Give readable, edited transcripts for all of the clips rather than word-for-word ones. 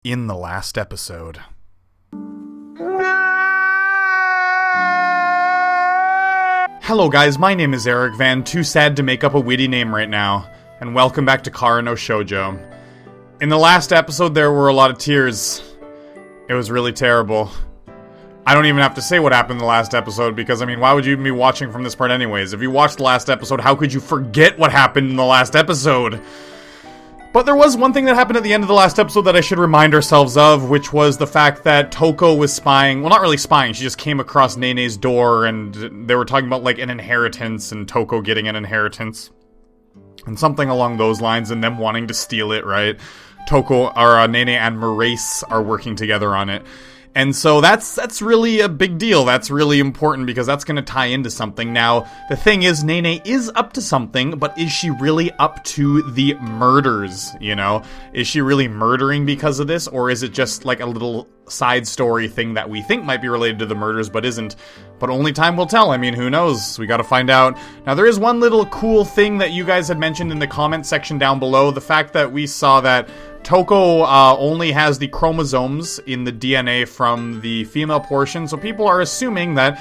in the last episode. Hello guys, my name is Eric Van, too sad to make up a witty name right now, and welcome back to CRAZIER no Shoujo. In the last episode there were a lot of tears. It was really terrible. I don't even have to say what happened in the last episode, because I mean, why would you even be watching from this part anyways? If you watched the last episode, how could you forget what happened in the last episode? But there was one thing that happened at the end of the last episode that I should remind ourselves of, which was the fact that Toko was spying. Well, not really spying, she just came across Nene's door, and they were talking about, like, an inheritance, and Toko getting an inheritance. And something along those lines, and them wanting to steal it, right? Toko, or Nene and Maurice are working together on it. And so that's really a big deal. That's really important because that's going to tie into something. Now, the thing is, Nene is up to something, but is she really up to the murders, you know? Is she really murdering because of this, or is it just like a little side story thing that we think might be related to the murders but isn't? But only time will tell. I mean, who knows? We gotta find out. Now, there is one little cool thing that you guys had mentioned in the comment section down below. The fact that we saw that Toko only has the chromosomes in the DNA from the female portion, so people are assuming that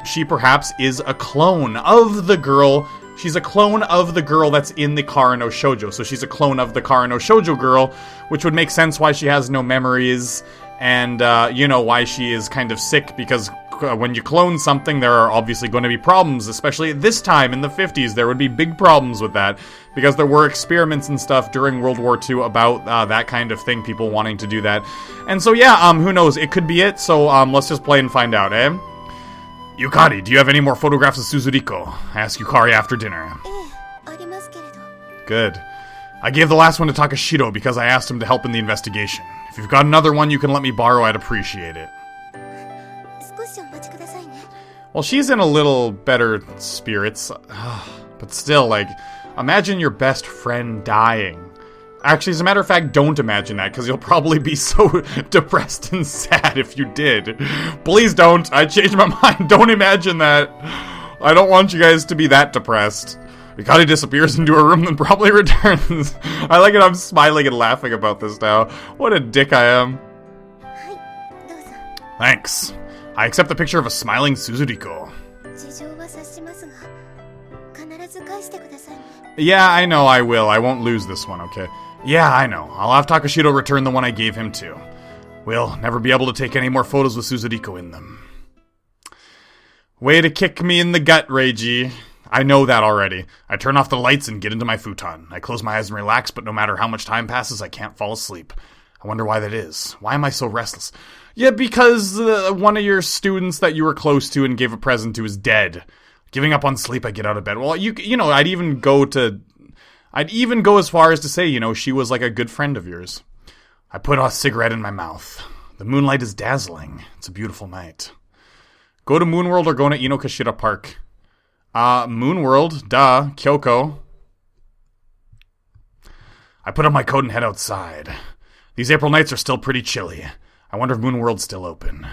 she perhaps is a clone of the girl. She's a clone of the girl that's in the CRAZIER no Shoujo, so she's a clone of the CRAZIER no Shoujo girl, which would make sense why she has no memories, and, you know, why she is kind of sick, because when you clone something, there are obviously going to be problems, especially at this time in the 50s. There would be big problems with that, because there were experiments and stuff during World War II about that kind of thing, people wanting to do that. And so, yeah, who knows, it could be it, so let's just play and find out, eh? Yukari, do you have any more photographs of Suzuriko? I ask Yukari after dinner. Good. I gave the last one to Takashiro because I asked him to help in the investigation. If you've got another one you can let me borrow, I'd appreciate it. Well, she's in a little better spirits, but still, like, imagine your best friend dying. Actually, as a matter of fact, don't imagine that, because you'll probably be so depressed and sad if you did. Please don't. I changed my mind. Don't imagine that. I don't want you guys to be that depressed. Yukari disappears into a room and probably returns. I like it, I'm smiling and laughing about this now. What a dick I am. Thanks. I accept the picture of a smiling Suzuriko. Yeah, I know I will. I won't lose this one, okay? Yeah, I know. I'll have Takashiro return the one I gave him too. We'll never be able to take any more photos with Suzuriko in them. Way to kick me in the gut, Reiji. I know that already. I turn off the lights and get into my futon. I close my eyes and relax, but no matter how much time passes, I can't fall asleep. I wonder why that is. Why am I so restless? Yeah, because one of your students that you were close to and gave a present to is dead. Giving up on sleep, I get out of bed. Well, you know, I'd even go as far as to say, you know, she was like a good friend of yours. I put a cigarette in my mouth. The moonlight is dazzling. It's a beautiful night. Go to Moonworld or go to Inokashira Park? Moonworld, duh, Kyoko. I put on my coat and head outside. These April nights are still pretty chilly. I wonder if Moonworld's still open.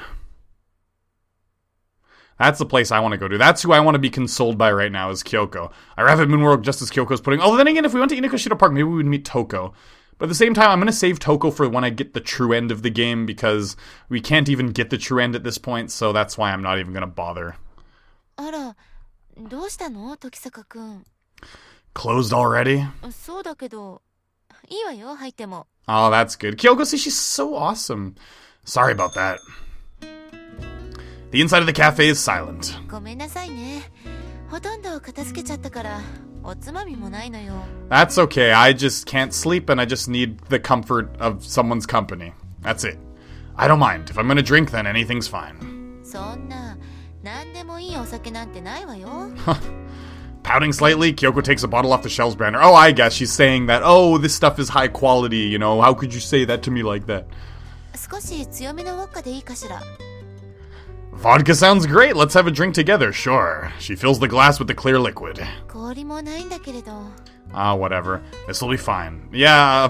That's the place I want to go to. That's who I want to be consoled by right now, is Kyoko. I arrive at Moonworld just as Kyoko's putting... Oh, then again, if we went to Inokashira Park, maybe we would meet Toko. But at the same time, I'm going to save Toko for when I get the true end of the game, because we can't even get the true end at this point, so that's why I'm not even going to bother. Closed already? Oh, that's good. Kyoko says she's so awesome. Sorry about that. The inside of the cafe is silent. That's okay. I just can't sleep and I just need the comfort of someone's company. That's it. I don't mind. If I'm gonna drink, then anything's fine. Pouting slightly, Kyoko takes a bottle off the shelves banner. Oh, I guess she's saying that, oh, this stuff is high quality, you know, how could you say that to me like that? Vodka sounds great, let's have a drink together, sure. She fills the glass with the clear liquid. Whatever. This'll be fine. Yeah,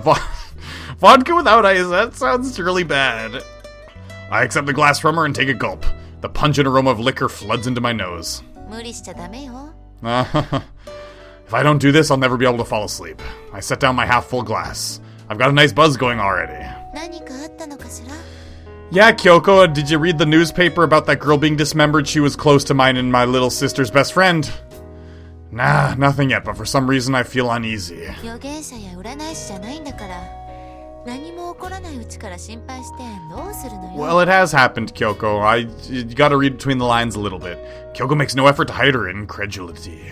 vodka without ice, that sounds really bad. I accept the glass from her and take a gulp. The pungent aroma of liquor floods into my nose. If I don't do this, I'll never be able to fall asleep. I set down my half-full glass. I've got a nice buzz going already. Yeah, Kyoko, did you read the newspaper about that girl being dismembered? She was close to mine and my little sister's best friend. Nah, nothing yet, but for some reason I feel uneasy. Well, it has happened, Kyoko. You gotta read between the lines a little bit. Kyoko makes no effort to hide her incredulity.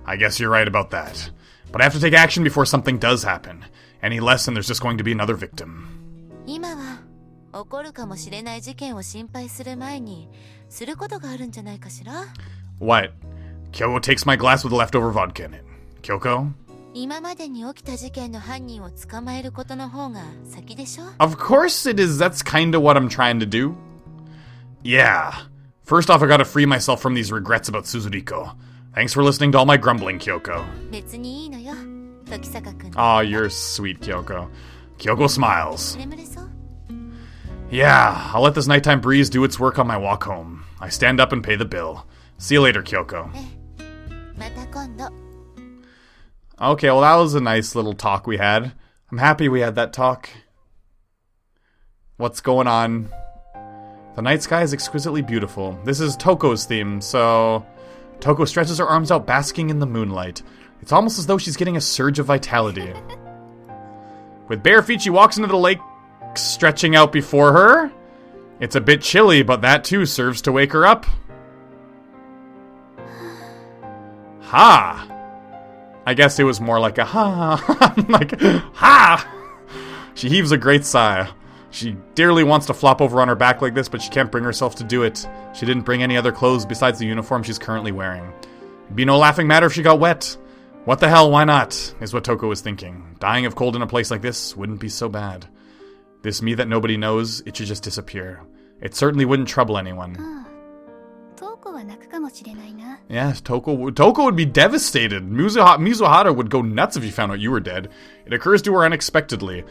I guess you're right about that. But I have to take action before something does happen. Any less and there's just going to be another victim. What? Kyoko takes my glass with leftover vodka in it. Kyoko? Of course it is. That's kinda what I'm trying to do. Yeah. First off, I gotta free myself from these regrets about Suzuriko. Thanks for listening to all my grumbling, Kyoko. Aw, you're sweet, Kyoko. Kyoko smiles. Yeah, I'll let this nighttime breeze do its work on my walk home. I stand up and pay the bill. See you later, Kyoko. Okay, well that was a nice little talk we had. I'm happy we had that talk. What's going on? The night sky is exquisitely beautiful. This is Toko's theme, so... Toko stretches her arms out, basking in the moonlight. It's almost as though she's getting a surge of vitality. With bare feet, she walks into the lake, stretching out before her. It's a bit chilly, but that too serves to wake her up. Ha! I guess it was more like a ha. Like, ha! She heaves a great sigh. She dearly wants to flop over on her back like this, but she can't bring herself to do it. She didn't bring any other clothes besides the uniform she's currently wearing. It'd be no laughing matter if she got wet. What the hell, why not? Is what Toko was thinking. Dying of cold in a place like this wouldn't be so bad. This me that nobody knows, it should just disappear. It certainly wouldn't trouble anyone. Yes, Toko would be devastated. Mizuhara would go nuts if he found out you were dead. It occurs to her unexpectedly.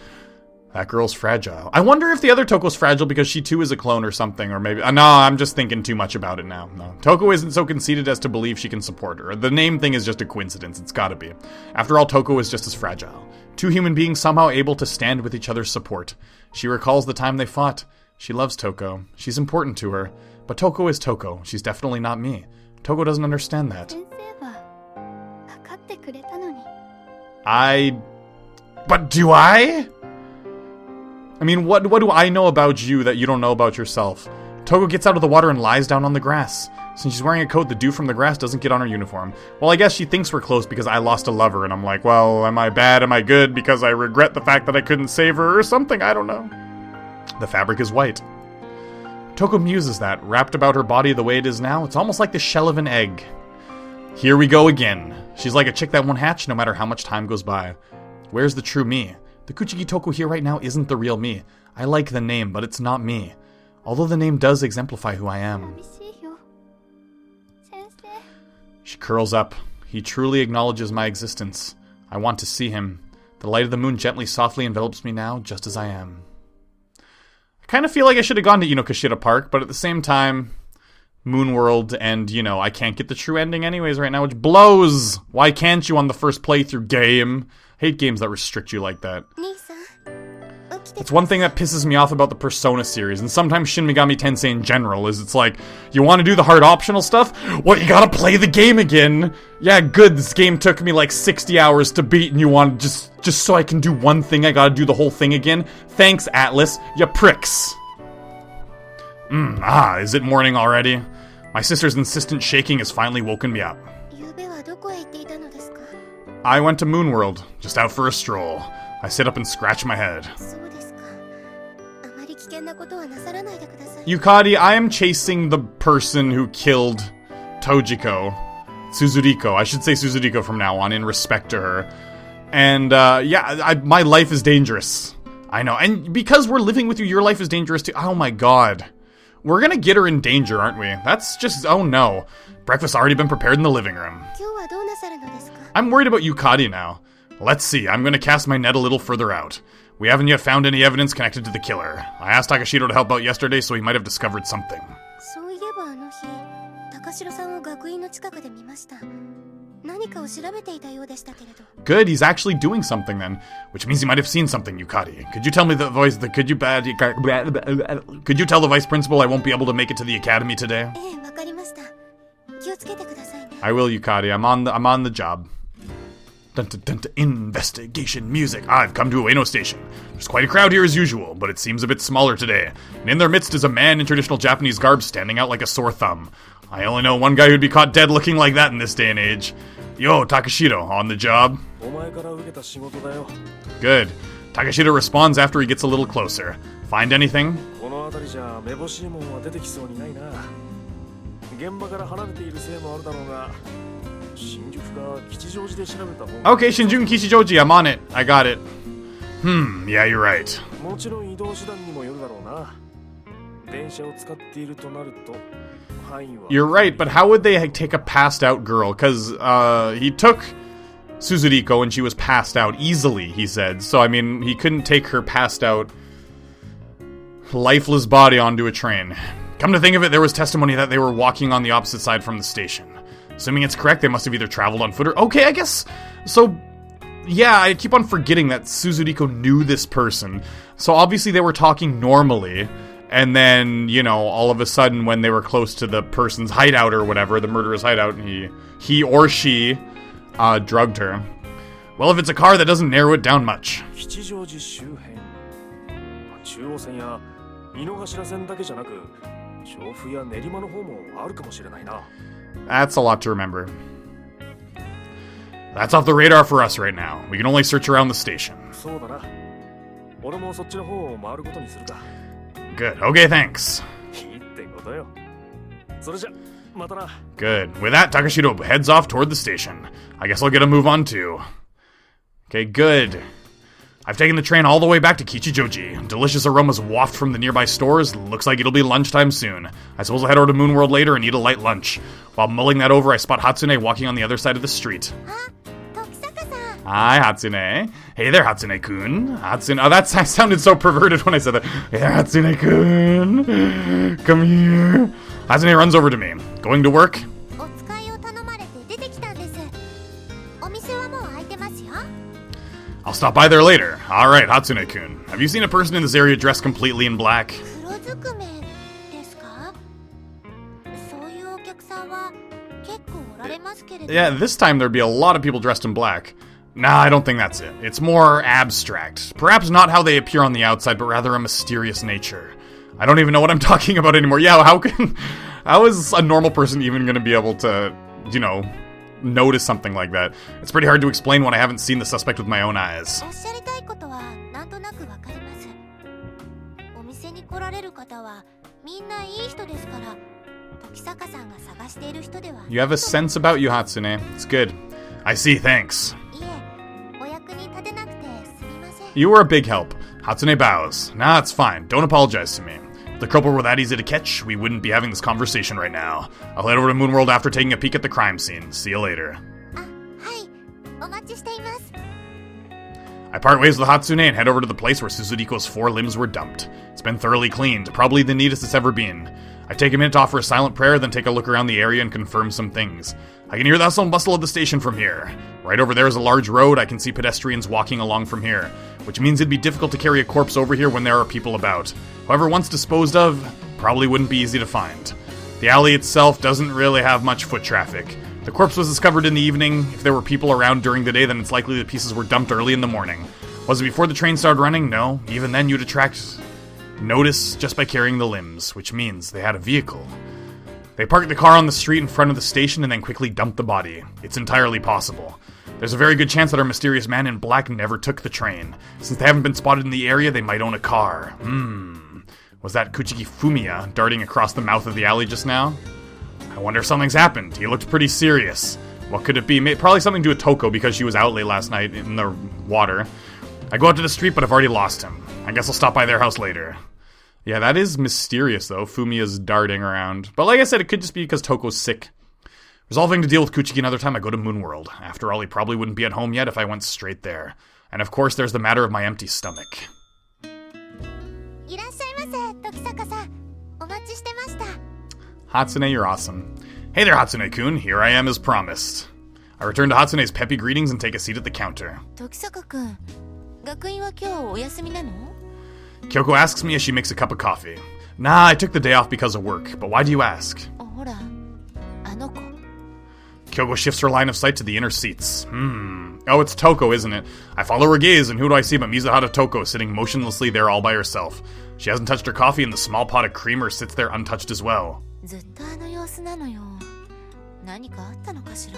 That girl's fragile. I wonder if the other Toko's fragile because she too is a clone or something, or maybe... no, I'm just thinking too much about it now. No, Toko isn't so conceited as to believe she can support her. The name thing is just a coincidence. It's gotta be. After all, Toko is just as fragile. Two human beings somehow able to stand with each other's support. She recalls the time they fought. She loves Toko. She's important to her. But Toko is Toko. She's definitely not me. Toko doesn't understand that. But do I? I mean, what do I know about you that you don't know about yourself? Toko gets out of the water and lies down on the grass. Since she's wearing a coat, the dew from the grass doesn't get on her uniform. Well, I guess she thinks we're close because I lost a lover, and I'm like, well, am I bad, am I good, because I regret the fact that I couldn't save her or something, I don't know. The fabric is white. Toko muses that, wrapped about her body the way it is now, it's almost like the shell of an egg. Here we go again. She's like a chick that won't hatch no matter how much time goes by. Where's the true me? The Kuchiki Toko here right now isn't the real me. I like the name, but it's not me. Although the name does exemplify who I am. She curls up. He truly acknowledges my existence. I want to see him. The light of the moon gently, softly envelops me now, just as I am. I kind of feel like I should have gone to Inokashira Park, but at the same time, Moon World, and, you know, I can't get the true ending anyways right now, which blows! Why can't you on the first playthrough game? Hate games that restrict you like that. It's one thing that pisses me off about the Persona series, and sometimes Shin Megami Tensei in general, is it's like, you want to do the hard optional stuff? Well, you gotta play the game again! Yeah, good, this game took me like 60 hours to beat, and you want just so I can do one thing, I gotta do the whole thing again? Thanks, Atlas, ya pricks! Is it morning already? My sister's insistent shaking has finally woken me up. I went to Moon World, just out for a stroll. I sit up and scratch my head. Yukari, I am chasing the person who killed Suzuriko. I should say Suzuriko from now on, in respect to her. And, my life is dangerous. I know, and because we're living with you, your life is dangerous too. Oh my god. We're gonna get her in danger, aren't we? That's just, oh no. Breakfast's already been prepared in the living room. I'm worried about Yukari now. Let's see, I'm gonna cast my net a little further out. We haven't yet found any evidence connected to the killer. I asked Takashiro to help out yesterday, so he might have discovered something. Good, he's actually doing something then, which means he might have seen something, Yukari. Could you tell me the voice? Could you tell the vice principal I won't be able to make it to the academy today? I will, Yukari. I'm on the job. Investigation music. I've come to Ueno Station. There's quite a crowd here as usual, but it seems a bit smaller today. And in their midst is a man in traditional Japanese garb standing out like a sore thumb. I only know one guy who'd be caught dead looking like that in this day and age. Yo, Takashiro, on the job? Good. Takashiro responds after he gets a little closer. Find anything? Okay, Shinjuku Kichijoji, I'm on it. I got it. Yeah, you're right. You're right, but how would they take a passed out girl? Because he took Suzuriko and she was passed out easily, he said. So, I mean, he couldn't take her passed out, lifeless body onto a train. Come to think of it, there was testimony that they were walking on the opposite side from the station. Assuming it's correct, they must have either traveled on foot or... Okay, I guess... So, yeah, I keep on forgetting that Suzuriko knew this person. So obviously they were talking normally, and then, you know, all of a sudden when they were close to the person's hideout or whatever, the murderer's hideout, he or she drugged her. Well, if it's a car, that doesn't narrow it down much. That's a lot to remember. That's off the radar for us right now. We can only search around the station. Good. Okay, thanks. Good. With that, Takashiro heads off toward the station. I guess I'll get a move on too. Okay, good. I've taken the train all the way back to Kichijoji. Delicious aromas waft from the nearby stores. Looks like it'll be lunchtime soon. I suppose I'll head over to Moonworld later and eat a light lunch. While mulling that over, I spot Hatsune walking on the other side of the street. Hi, Hatsune. Hey there, Hatsune-kun. Hatsune... Oh, that sounded so perverted when I said that. Hey there, Hatsune-kun. Come here. Hatsune runs over to me. Going to work? I'll stop by there later. Alright, Hatsune-kun. Have you seen a person in this area dressed completely in black? Yeah, this time there'd be a lot of people dressed in black. Nah, I don't think that's it. It's more abstract. Perhaps not how they appear on the outside, but rather a mysterious nature. I don't even know what I'm talking about anymore. Yeah, how is a normal person even gonna be able to, you know, notice something like that? It's pretty hard to explain when I haven't seen the suspect with my own eyes. You have a sense about you, Hatsune. It's good. I see, thanks. You were a big help. Hatsune bows. Nah, it's fine. Don't apologize to me. If the culprit were that easy to catch, we wouldn't be having this conversation right now. I'll head over to Moonworld after taking a peek at the crime scene. See you later. I part ways with Hatsune and head over to the place where Suzuriko's 4 limbs were dumped. It's been thoroughly cleaned, probably the neatest it's ever been. I take a minute to offer a silent prayer, then take a look around the area and confirm some things. I can hear the hustle and bustle of the station from here. Right over there is a large road. I can see pedestrians walking along from here, which means it'd be difficult to carry a corpse over here when there are people about. However, once disposed of, probably wouldn't be easy to find. The alley itself doesn't really have much foot traffic. The corpse was discovered in the evening. If there were people around during the day, then it's likely the pieces were dumped early in the morning. Was it before the train started running? No. Even then, you'd attract notice just by carrying the limbs, which means they had a vehicle. They parked the car on the street in front of the station and then quickly dumped the body. It's entirely possible. There's a very good chance that our mysterious man in black never took the train. Since they haven't been spotted in the area, they might own a car. Was that Kuchiki Fumiya darting across the mouth of the alley just now? I wonder if something's happened. He looked pretty serious. What could it be? Probably something to do with Toko because she was out late last night in the water. I go out to the street, but I've already lost him. I guess I'll stop by their house later. Yeah, that is mysterious, though. Fumiya's darting around. But like I said, it could just be because Toko's sick. Resolving to deal with Kuchiki another time, I go to Moonworld. After all, he probably wouldn't be at home yet if I went straight there. And of course, there's the matter of my empty stomach. Hatsune, you're awesome. Hey there, Hatsune-kun. Here I am as promised. I return to Hatsune's peppy greetings and take a seat at the counter. 時坂くん、学院は今日お休みなの? Kyoko asks me as she makes a cup of coffee. Nah, I took the day off because of work, but why do you ask? ほら、あの子。 Kyoko shifts her line of sight to the inner seats. Oh, it's Toko, isn't it? I follow her gaze, and who do I see but Mizuhara Toko sitting motionlessly there all by herself. She hasn't touched her coffee, and the small pot of creamer sits there untouched as well. ずっとあの様子なのよ。何かあったのかしら?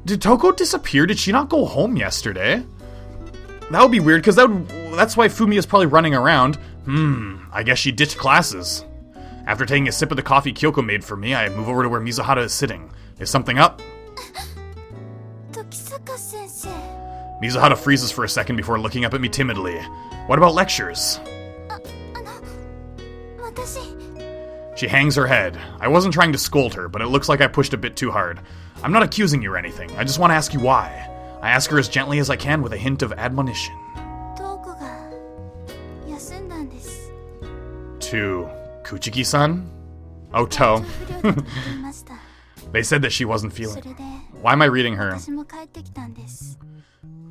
Did Toko disappear? Did she not go home yesterday? That would be weird, because that's why Fumiya's probably running around. I guess she ditched classes. After taking a sip of the coffee Kyoko made for me, I move over to where Mizuhara is sitting. Is something up? Tokisaka-sensei. Mizuhara freezes for a second before looking up at me timidly. What about lectures? She hangs her head. I wasn't trying to scold her, but it looks like I pushed a bit too hard. I'm not accusing you or anything. I just want to ask you why. I ask her as gently as I can with a hint of admonition. To Kuchiki-san? Oh, To. They said that she wasn't feeling. Why am I reading her?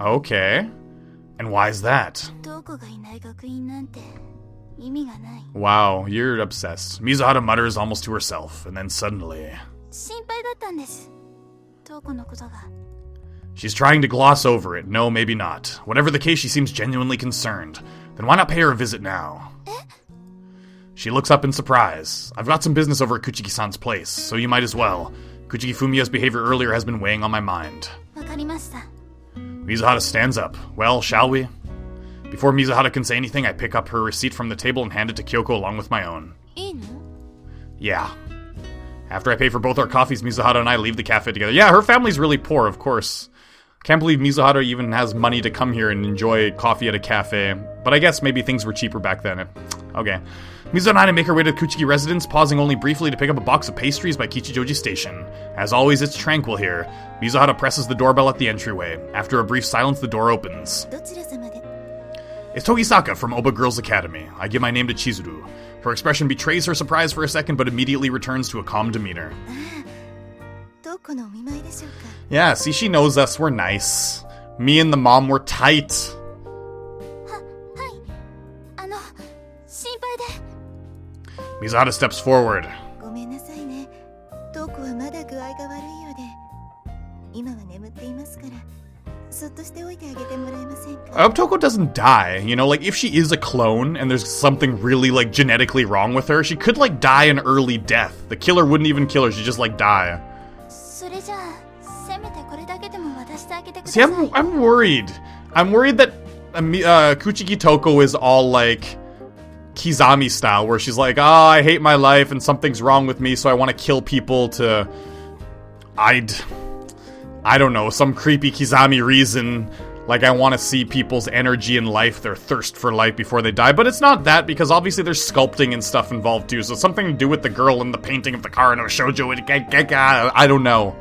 Okay. And why is that? Wow, you're obsessed. Mizuhara mutters almost to herself, and then suddenly... She's trying to gloss over it. No, maybe not. Whatever the case, she seems genuinely concerned. Then why not pay her a visit now? She looks up in surprise. I've got some business over at Kuchiki-san's place, so you might as well. Kuchiki Fumiya's behavior earlier has been weighing on my mind. Mizuhara stands up. Well, shall we? Before Mizuhara can say anything, I pick up her receipt from the table and hand it to Kyoko along with my own. Yeah. After I pay for both our coffees, Mizuhara and I leave the cafe together. Yeah, her family's really poor, of course. Can't believe Mizuhara even has money to come here and enjoy coffee at a cafe. But I guess maybe things were cheaper back then. Okay. Mizuhara and I make our way to the Kuchiki residence, pausing only briefly to pick up a box of pastries by Kichijoji Station. As always, it's tranquil here. Mizuhara presses the doorbell at the entryway. After a brief silence, the door opens. It's Togisaka from Oba Girls Academy. I give my name to Chizuru. Her expression betrays her surprise for a second, but immediately returns to a calm demeanor. Yeah, see, she knows us. We're nice. Me and the mom were tight. Mizuhara steps forward. I hope Toko doesn't die, you know, like, if she is a clone and there's something really, like, genetically wrong with her, she could, like, die an early death. The killer wouldn't even kill her, she'd just, like, die. See, I'm worried. I'm worried that Kuchiki Toko is all, like, Kizami style, where she's like, I hate my life and something's wrong with me, so I want to kill people to... I don't know, some creepy Kizami reason. Like, I want to see people's energy in life, their thirst for life before they die. But it's not that, because obviously there's sculpting and stuff involved too. So something to do with the girl in the painting of the CRAZIER Shoujo. I don't know.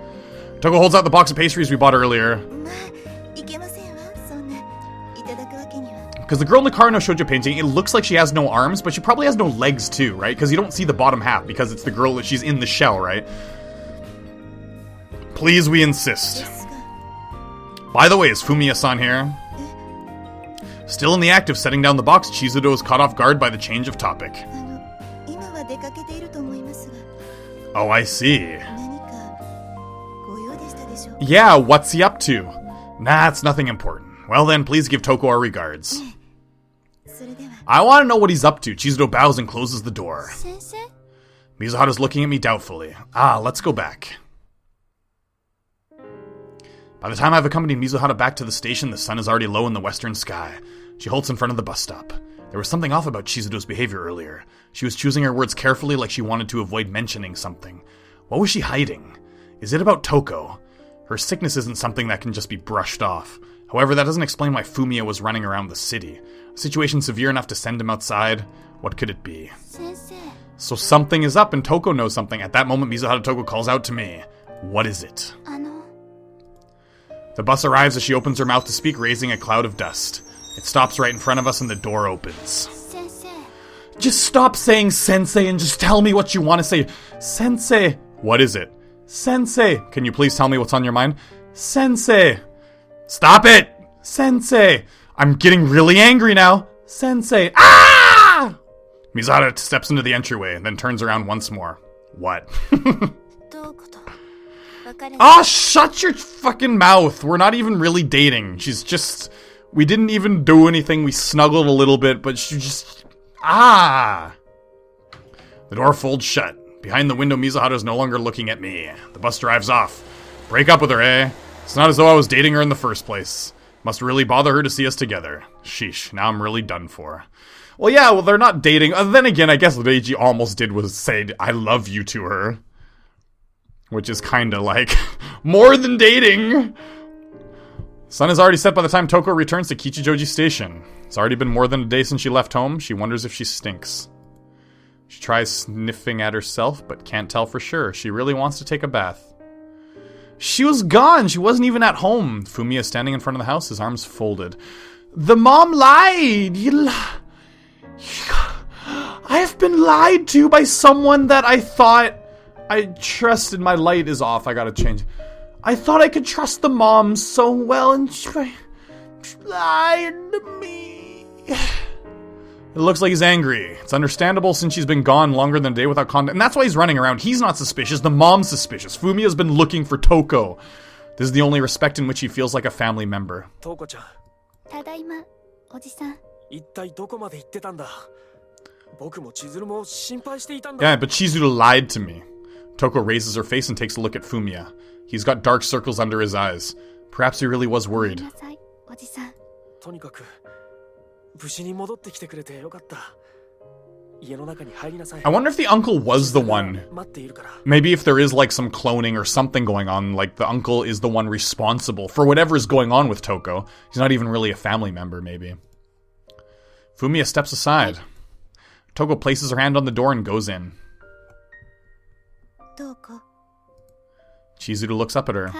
Toko holds out the box of pastries we bought earlier. Because the girl in the CRAZIER Shoujo painting, it looks like she has no arms, but she probably has no legs too, right? Because you don't see the bottom half, because it's the girl that she's in the shell, right? Please, we insist. By the way, is Fumiya-san here? Still in the act of setting down the box, Chizuru is caught off guard by the change of topic. Oh, I see. Yeah, what's he up to? Nah, it's nothing important. Well then, please give Toko our regards. I want to know what he's up to. Chizuru bows and closes the door. Mizuhara's looking at me doubtfully. Let's go back. By the time I've accompanied Mizuhara back to the station, the sun is already low in the western sky. She halts in front of the bus stop. There was something off about Chizuru's behavior earlier. She was choosing her words carefully, like she wanted to avoid mentioning something. What was she hiding? Is it about Toko? Her sickness isn't something that can just be brushed off. However, that doesn't explain why Fumiya was running around the city. A situation severe enough to send him outside? What could it be? So something is up and Toko knows something. At that moment, Mizuhara Toko calls out to me. What is it? The bus arrives as she opens her mouth to speak, raising a cloud of dust. It stops right in front of us and the door opens. Just stop saying sensei and just tell me what you want to say. Sensei. What is it? Sensei. Can you please tell me what's on your mind? Sensei! Stop it! Sensei! I'm getting really angry now! Sensei! Ah! Misato steps into the entryway and then turns around once more. What? Ah, shut your fucking mouth! We're not even really dating. She's just... We didn't even do anything. We snuggled a little bit, but she just... Ah! The door folds shut. Behind the window, Misato is no longer looking at me. The bus drives off. Break up with her, eh? It's not as though I was dating her in the first place. Must really bother her to see us together. Sheesh, now I'm really done for. Well, yeah, well, they're not dating. Then again, I guess what Eiji almost did was say, I love you to her. Which is kinda like, more than dating! Sun is already set by the time Toko returns to Kichijoji Station. It's already been more than a day since she left home. She wonders if she stinks. She tries sniffing at herself, but can't tell for sure. She really wants to take a bath. She was gone! She wasn't even at home. Fumiya is standing in front of the house, his arms folded. The mom lied! I have been lied to by someone that I thought I trusted. My light is off, I gotta change. I thought I could trust the mom so well, and she lied to me. It looks like he's angry. It's understandable since she's been gone longer than a day without contact. And that's why he's running around. He's not suspicious. The mom's suspicious. Fumiya's been looking for Toko. This is the only respect in which he feels like a family member. Toko-chan. Tadaima, Oji-san. Yeah, but Chizuru lied to me. Toko raises her face and takes a look at Fumiya. He's got dark circles under his eyes. Perhaps he really was worried. I wonder if the uncle was the one. Maybe if there is like some cloning or something going on, like the uncle is the one responsible for whatever is going on with Toko. He's not even really a family member, maybe. Fumiya steps aside. Toko places her hand on the door and goes in. Chizuru looks up at her.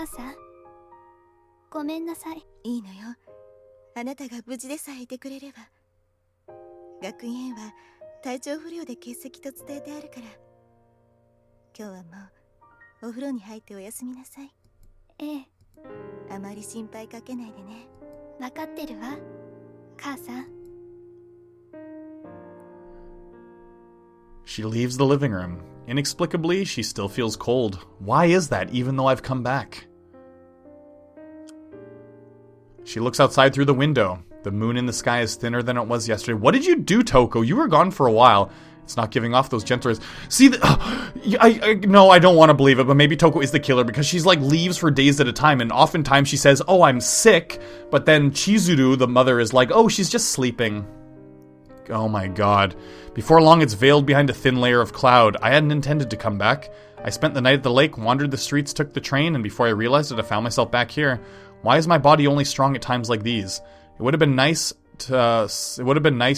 She leaves the living room. Inexplicably, she still feels cold. Why is that, even though I've come back? She looks outside through the window. The moon in the sky is thinner than it was yesterday. What did you do, Toko? You were gone for a while. It's not giving off those gentle rays. See, no, I don't want to believe it, but maybe Toko is the killer because she's like leaves for days at a time, and oftentimes she says, oh, I'm sick, but then Chizuru, the mother, is like, oh, she's just sleeping. Oh my god. Before long, it's veiled behind a thin layer of cloud. I hadn't intended to come back. I spent the night at the lake, wandered the streets, took the train, and before I realized it, I found myself back here. Why is my body only strong at times like these? It would have been nice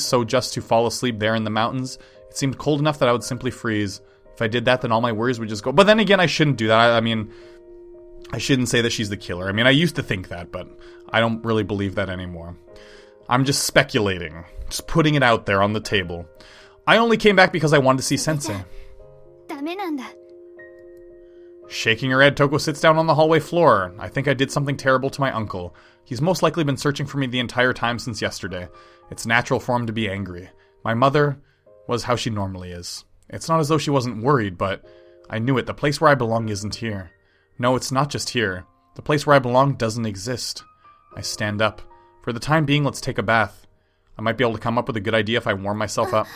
so just to fall asleep there in the mountains. It seemed cold enough that I would simply freeze. If I did that, then all my worries would just go. But then again, I shouldn't do that. I mean, I shouldn't say that she's the killer. I mean, I used to think that, but I don't really believe that anymore. I'm just speculating. Just putting it out there on the table. I only came back because I wanted to see Sensei. Shaking her head, Toko sits down on the hallway floor. I think I did something terrible to my uncle. He's most likely been searching for me the entire time since yesterday. It's natural for him to be angry. My mother was how she normally is. It's not as though she wasn't worried, but I knew it. The place where I belong isn't here. No, it's not just here. The place where I belong doesn't exist. I stand up. For the time being, let's take a bath. I might be able to come up with a good idea if I warm myself up.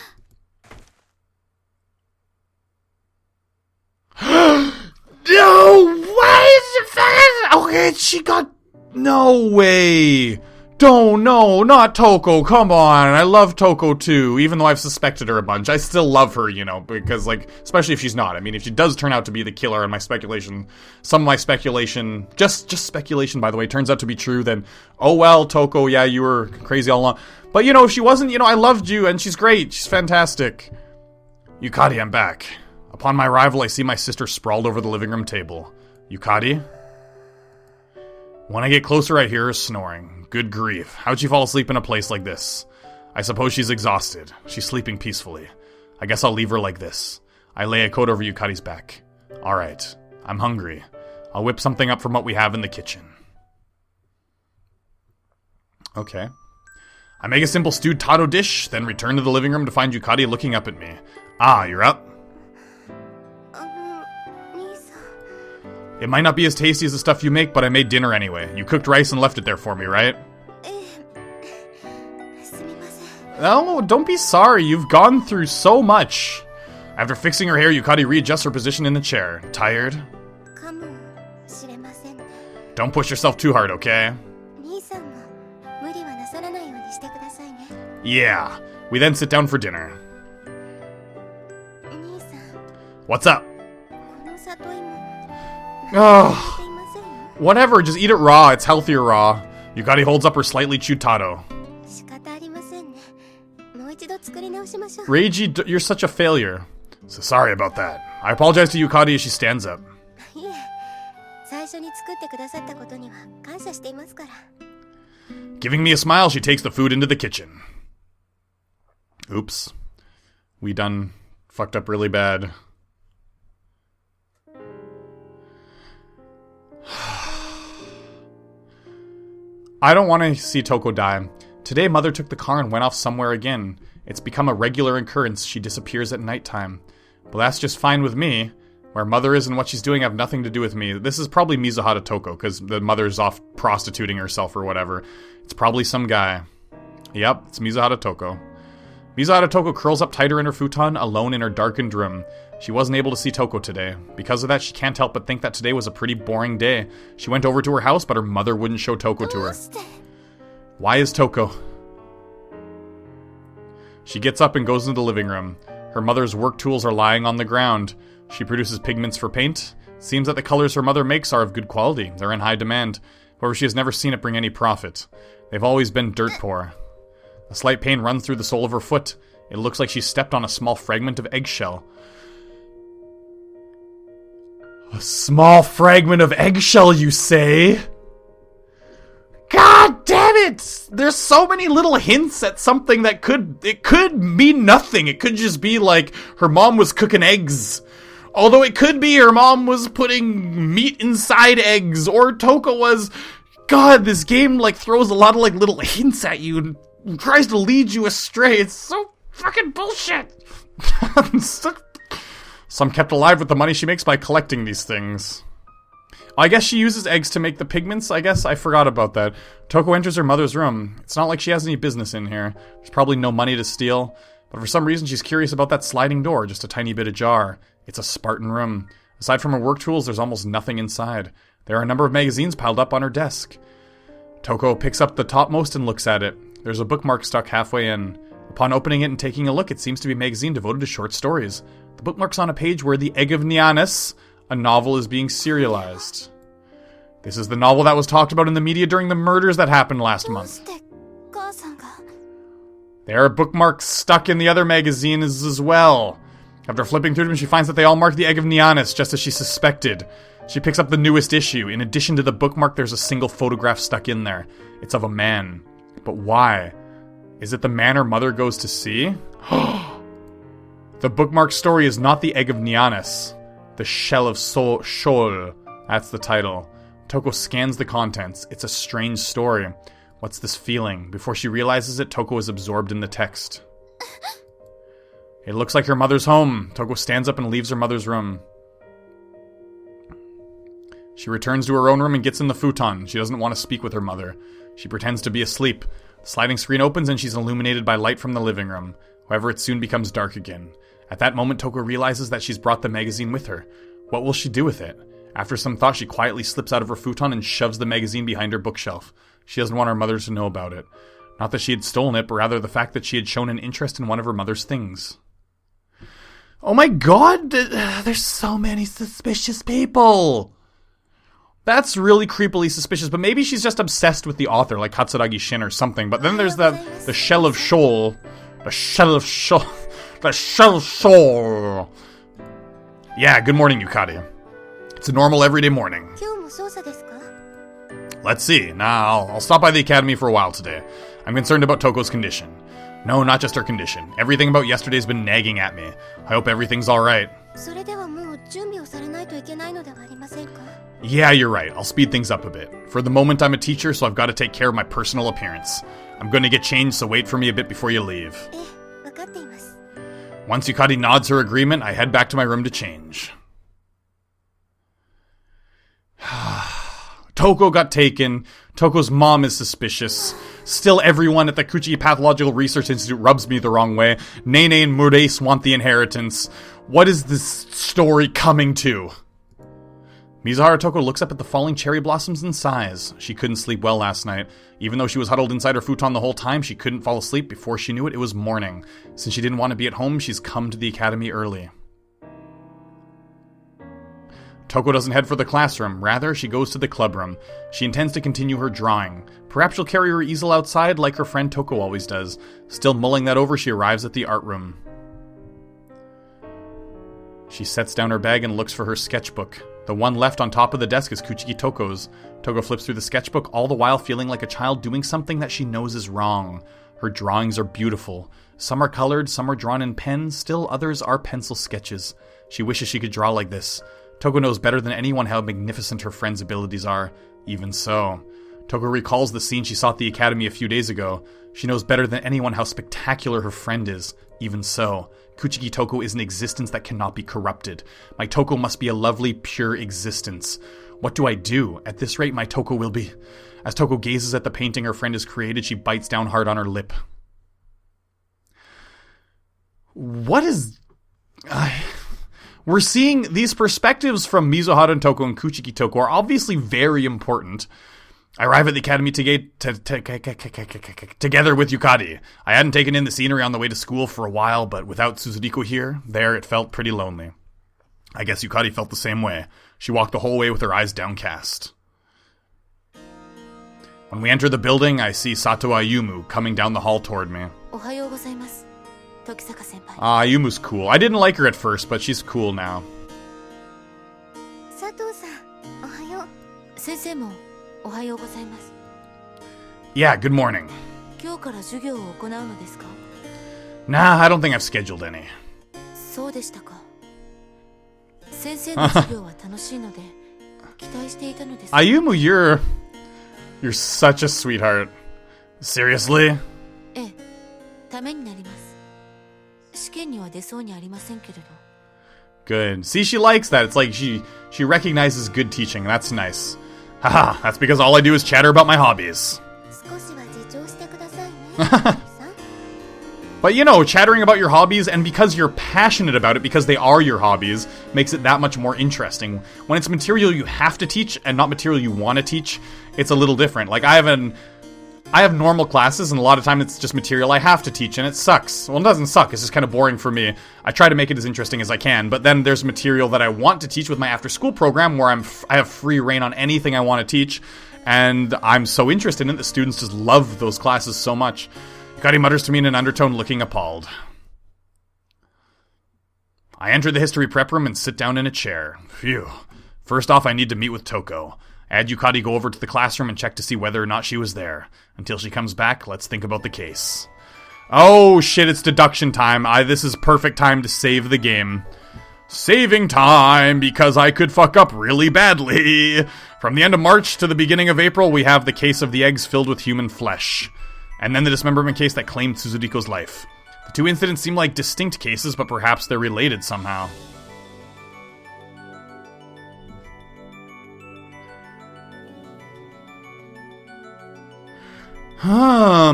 No! Why is it fast? Okay, she got... No way! No, not Toko, come on. I love Toko too, even though I've suspected her a bunch. I still love her, you know, because, like, especially if she's not. I mean, if she does turn out to be the killer and some of my speculation, just speculation, by the way, turns out to be true, then, oh well, Toko, yeah, you were crazy all along. But, you know, if she wasn't, you know, I loved you, and she's great, she's fantastic. Yukari, I'm back. Upon my arrival, I see my sister sprawled over the living room table. Yukari? When I get closer, I hear her snoring. Good grief. How'd she fall asleep in a place like this? I suppose she's exhausted. She's sleeping peacefully. I guess I'll leave her like this. I lay a coat over Yukari's back. Alright. I'm hungry. I'll whip something up from what we have in the kitchen. Okay. I make a simple stewed taro dish, then return to the living room to find Yukari looking up at me. Ah, you're up? It might not be as tasty as the stuff you make, but I made dinner anyway. You cooked rice and left it there for me, right? No, don't be sorry. You've gone through so much. After fixing her hair, Yukari readjusts her position in the chair. Tired? Don't push yourself too hard, okay? Yeah. We then sit down for dinner. What's up? Oh, whatever, just eat it raw. It's healthier raw. Yukari holds up her slightly chewed taro. Reiji, you're such a failure. So sorry about that. I apologize to Yukari as she stands up. Giving me a smile, she takes the food into the kitchen. Oops. We done fucked up really bad. I don't want to see Toko die. Today, Mother took the car and went off somewhere again. It's become a regular occurrence. She disappears at nighttime. But that's just fine with me. Where Mother is and what she's doing have nothing to do with me. This is probably Mizuhara Toko, because the mother's off prostituting herself or whatever. It's probably some guy. Yep, it's Mizuhara Toko. Mizuhara Toko curls up tighter in her futon, alone in her darkened room. She wasn't able to see Toko today. Because of that, she can't help but think that today was a pretty boring day. She went over to her house, but her mother wouldn't show Toko to her. Why is Toko? She gets up and goes into the living room. Her mother's work tools are lying on the ground. She produces pigments for paint. Seems that the colors her mother makes are of good quality. They're in high demand. However, she has never seen it bring any profit. They've always been dirt poor. A slight pain runs through the sole of her foot. It looks like she stepped on a small fragment of eggshell. A small fragment of eggshell, you say? God damn it! There's so many little hints at something that could mean nothing. It could just be like her mom was cooking eggs. Although it could be her mom was putting meat inside eggs, or Toko was... God, this game like throws a lot of like little hints at you and tries to lead you astray. It's so fucking bullshit. So I'm kept alive with the money she makes by collecting these things. I guess she uses eggs to make the pigments, I guess. I forgot about that. Toko enters her mother's room. It's not like she has any business in here. There's probably no money to steal. But for some reason, she's curious about that sliding door, just a tiny bit ajar. It's a Spartan room. Aside from her work tools, there's almost nothing inside. There are a number of magazines piled up on her desk. Toko picks up the topmost and looks at it. There's a bookmark stuck halfway in. Upon opening it and taking a look, it seems to be a magazine devoted to short stories. The bookmark's on a page where The Egg of Nianis, a novel, is being serialized. This is the novel that was talked about in the media during the murders that happened last month. There are bookmarks stuck in the other magazines as well. After flipping through them, she finds that they all mark The Egg of Nianis, just as she suspected. She picks up the newest issue. In addition to the bookmark, there's a single photograph stuck in there. It's of a man. But why? Is it the man her mother goes to see? The bookmark story is not The Egg of Nianis. The Shell of Shol. That's the title. Toko scans the contents. It's a strange story. What's this feeling? Before she realizes it, Toko is absorbed in the text. It looks like her mother's home. Toko stands up and leaves her mother's room. She returns to her own room and gets in the futon. She doesn't want to speak with her mother. She pretends to be asleep. The sliding screen opens and she's illuminated by light from the living room. However, it soon becomes dark again. At that moment, Toko realizes that she's brought the magazine with her. What will she do with it? After some thought, she quietly slips out of her futon and shoves the magazine behind her bookshelf. She doesn't want her mother to know about it. Not that she had stolen it, but rather the fact that she had shown an interest in one of her mother's things. Oh my god! There's so many suspicious people! That's really creepily suspicious, but maybe she's just obsessed with the author, like Katsuragi Shin or something. But then there's the Shell of Shoal. The Shell of Shoal. The Shell of Shoal. Yeah, good morning, Yukari. It's a normal everyday morning. Let's see. Now, I'll stop by the academy for a while today. I'm concerned about Toko's condition. No, not just her condition. Everything about yesterday's been nagging at me. I hope everything's alright. Yeah, you're right. I'll speed things up a bit. For the moment, I'm a teacher, so I've got to take care of my personal appearance. I'm going to get changed, so wait for me a bit before you leave. わかっています。 Once Yukari nods her agreement, I head back to my room to change. Toko got taken. Toko's mom is suspicious. Still, everyone at the Kuchiki Pathological Research Institute rubs me the wrong way. Nene and Murace want the inheritance. What is this story coming to? Mizuhara Toko looks up at the falling cherry blossoms and sighs. She couldn't sleep well last night. Even though she was huddled inside her futon the whole time, she couldn't fall asleep. Before she knew it, it was morning. Since she didn't want to be at home, she's come to the academy early. Toko doesn't head for the classroom. Rather, she goes to the clubroom. She intends to continue her drawing. Perhaps she'll carry her easel outside like her friend Toko always does. Still mulling that over, she arrives at the art room. She sets down her bag and looks for her sketchbook. The one left on top of the desk is Kuchiki Toko's. Toko flips through the sketchbook, all the while feeling like a child doing something that she knows is wrong. Her drawings are beautiful. Some are colored, some are drawn in pen, still others are pencil sketches. She wishes she could draw like this. Toko knows better than anyone how magnificent her friend's abilities are. Even so, Toko recalls the scene she saw at the academy a few days ago. She knows better than anyone how spectacular her friend is. Even so, Kuchiki Toko is an existence that cannot be corrupted. My Toko must be a lovely, pure existence. What do I do? At this rate, my Toko will be... As Toko gazes at the painting her friend has created, she bites down hard on her lip. What is... We're seeing these perspectives from Mizuhara Toko and Kuchiki Toko are obviously very important. I arrive at the academy together with Yukari. I hadn't taken in the scenery on the way to school for a while, but without Suzuriko here, it felt pretty lonely. I guess Yukari felt the same way. She walked the whole way with her eyes downcast. When we enter the building, I see Sato Ayumu coming down the hall toward me. おはようございます。時坂先輩。 Ayumu's cool. I didn't like her at first, but she's cool now. 佐藤さん、おはよう。先生もおはようございます。 Yeah, good morning. 今日から授業を行うのですか? Nah, I don't think I've scheduled any. そうでしたか。先生の授業は楽しいので期待していたのです。Ayumu, you're such a sweetheart. Seriously? ええ、ためになります。試験には出そうにありませんけれど。 Good. See, she likes that. It's like she recognizes good teaching. That's nice. Haha, that's because all I do is chatter about my hobbies. 少しは自重してくださいね。But you know, chattering about your hobbies, and because you're passionate about it, because they are your hobbies, makes it that much more interesting. When it's material you have to teach and not material you want to teach, it's a little different. Like, I have normal classes, and a lot of time it's just material I have to teach, and it sucks. Well, it doesn't suck, it's just kind of boring for me. I try to make it as interesting as I can, but then there's material that I want to teach with my after-school program where I have free reign on anything I want to teach, and I'm so interested in it, the students just love those classes so much. Yukari mutters to me in an undertone, looking appalled. I enter the history prep room and sit down in a chair. Phew. First off, I need to meet with Toko. I had Yukari go over to the classroom and check to see whether or not she was there. Until she comes back, let's think about the case. Oh shit, it's deduction time. This is perfect time to save the game. Saving time, because I could fuck up really badly. From the end of March to the beginning of April, we have the case of the eggs filled with human flesh. And then the dismemberment case that claimed Suzuriko's life. The two incidents seem like distinct cases, but perhaps they're related somehow.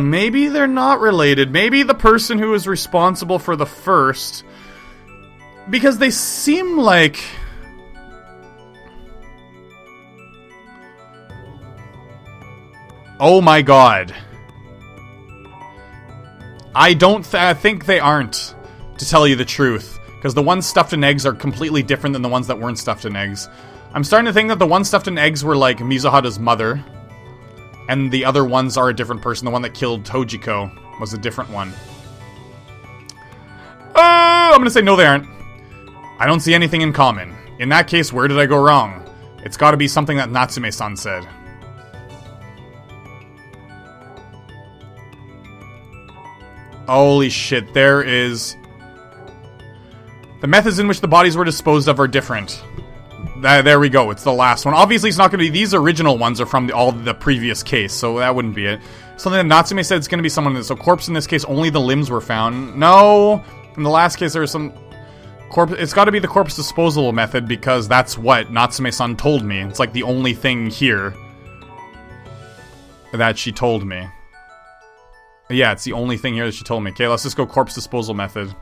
Maybe they're not related. Maybe the person who is responsible for the first... Because they seem like... Oh my god. I think they aren't, to tell you the truth. Because the ones stuffed in eggs are completely different than the ones that weren't stuffed in eggs. I'm starting to think that the ones stuffed in eggs were like Mizuhara's mother. And the other ones are a different person. The one that killed Tojiko was a different one. I'm gonna say no, they aren't. I don't see anything in common. In that case, where did I go wrong? It's gotta be something that Natsume-san said. Holy shit, there is... The methods in which the bodies were disposed of are different. There we go, it's the last one. Obviously it's not going to be, these original ones are from all the previous case, so that wouldn't be it. Something that Natsume said it's going to be someone, so corpse in this case, only the limbs were found. No! In the last case there was some... corpse. It's got to be the corpse disposal method, because that's what Natsume-san told me. It's like the only thing here that she told me. Yeah, it's the only thing here that she told me. Okay, let's just go corpse disposal method.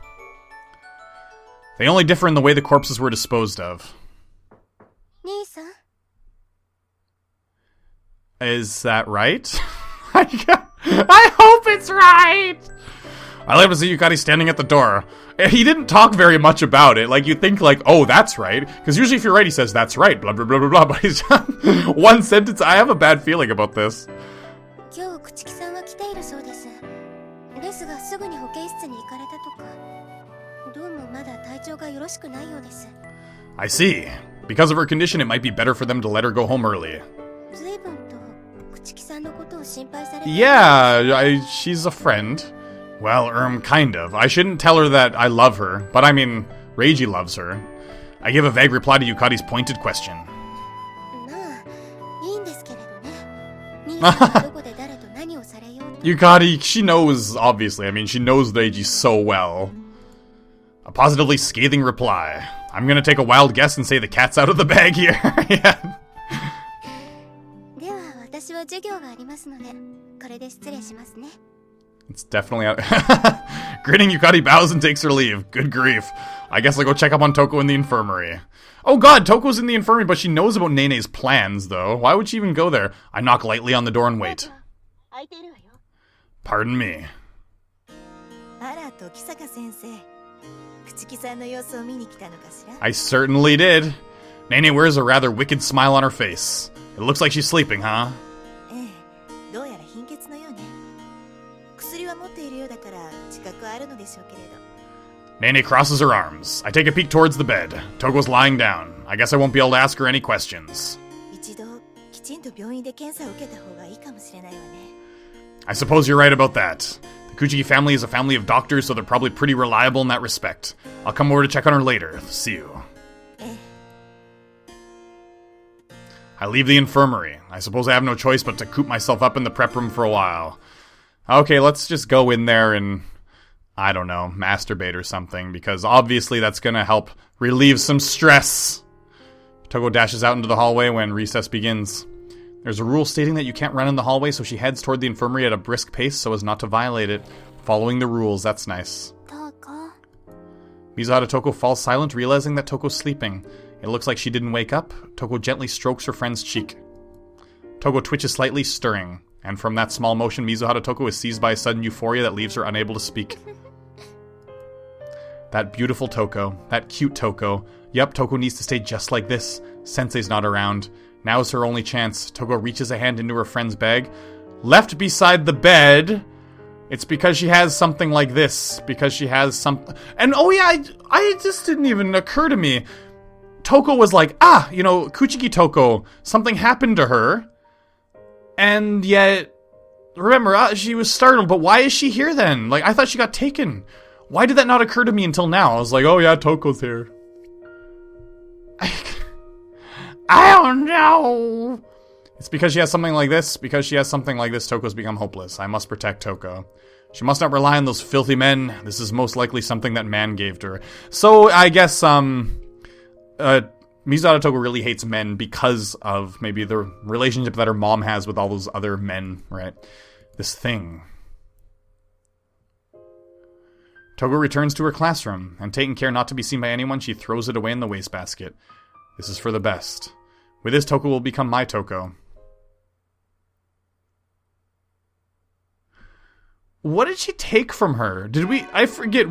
They only differ in the way the corpses were disposed of. Is that right? I hope it's right! I like to see Yukari standing at the door. He didn't talk very much about it. Like, you think, like, oh, that's right. Because usually if you're right, he says, that's right, blah, blah, blah, blah, blah. But he's one sentence. I have a bad feeling about this. I see. Because of her condition, it might be better for them to let her go home early. Yeah, she's a friend. Well, kind of. I shouldn't tell her that I love her, but I mean, Reiji loves her. I give a vague reply to Yukari's pointed question. Yukari, she knows, obviously. I mean, she knows Reiji so well. A positively scathing reply. I'm gonna take a wild guess and say the cat's out of the bag here. Yeah. It's definitely out. Grinning, Yukari bows and takes her leave. Good grief. I guess I'll go check up on Toko in the infirmary. Oh god, Toko's in the infirmary, but she knows about Nene's plans, though. Why would she even go there? I knock lightly on the door and wait. Pardon me. I certainly did. Nene wears a rather wicked smile on her face. It looks like she's sleeping, huh? Nene crosses her arms. I take a peek towards the bed. Togo's lying down. I guess I won't be able to ask her any questions. I suppose you're right about that. The Kuchiki family is a family of doctors, so they're probably pretty reliable in that respect. I'll come over to check on her later. See you. I leave the infirmary. I suppose I have no choice but to coop myself up in the prep room for a while. Okay, let's just go in there and, I don't know, masturbate or something, because obviously that's gonna help relieve some stress. Togo dashes out into the hallway when recess begins. There's a rule stating that you can't run in the hallway, so she heads toward the infirmary at a brisk pace so as not to violate it. Following the rules, that's nice. Mizuhara Toko falls silent, realizing that Toko's sleeping. It looks like she didn't wake up. Toko gently strokes her friend's cheek. Togo twitches slightly, stirring. And from that small motion, Mizuhara Toko is seized by a sudden euphoria that leaves her unable to speak. That beautiful Toko. That cute Toko. Yup, Toko needs to stay just like this. Sensei's not around. Now is her only chance. Toko reaches a hand into her friend's bag. Left beside the bed. It's because she has something like this. Because she has some... And oh yeah, I just didn't even occur to me. Toko was like, Kuchiki Toko. Something happened to her. And yet, remember, she was startled, but why is she here then? Like, I thought she got taken. Why did that not occur to me until now? I was like, oh yeah, Toko's here. I don't know. It's because she has something like this. Because she has something like this, Toko's become hopeless. I must protect Toko. She must not rely on those filthy men. This is most likely something that man gave to her. So, I guess, Mizuhara Toko really hates men because of maybe the relationship that her mom has with all those other men, right? This thing. Toko returns to her classroom, and taking care not to be seen by anyone, she throws it away in the wastebasket. This is for the best. With this, Toko will become my Toko. What did she take from her? I forget,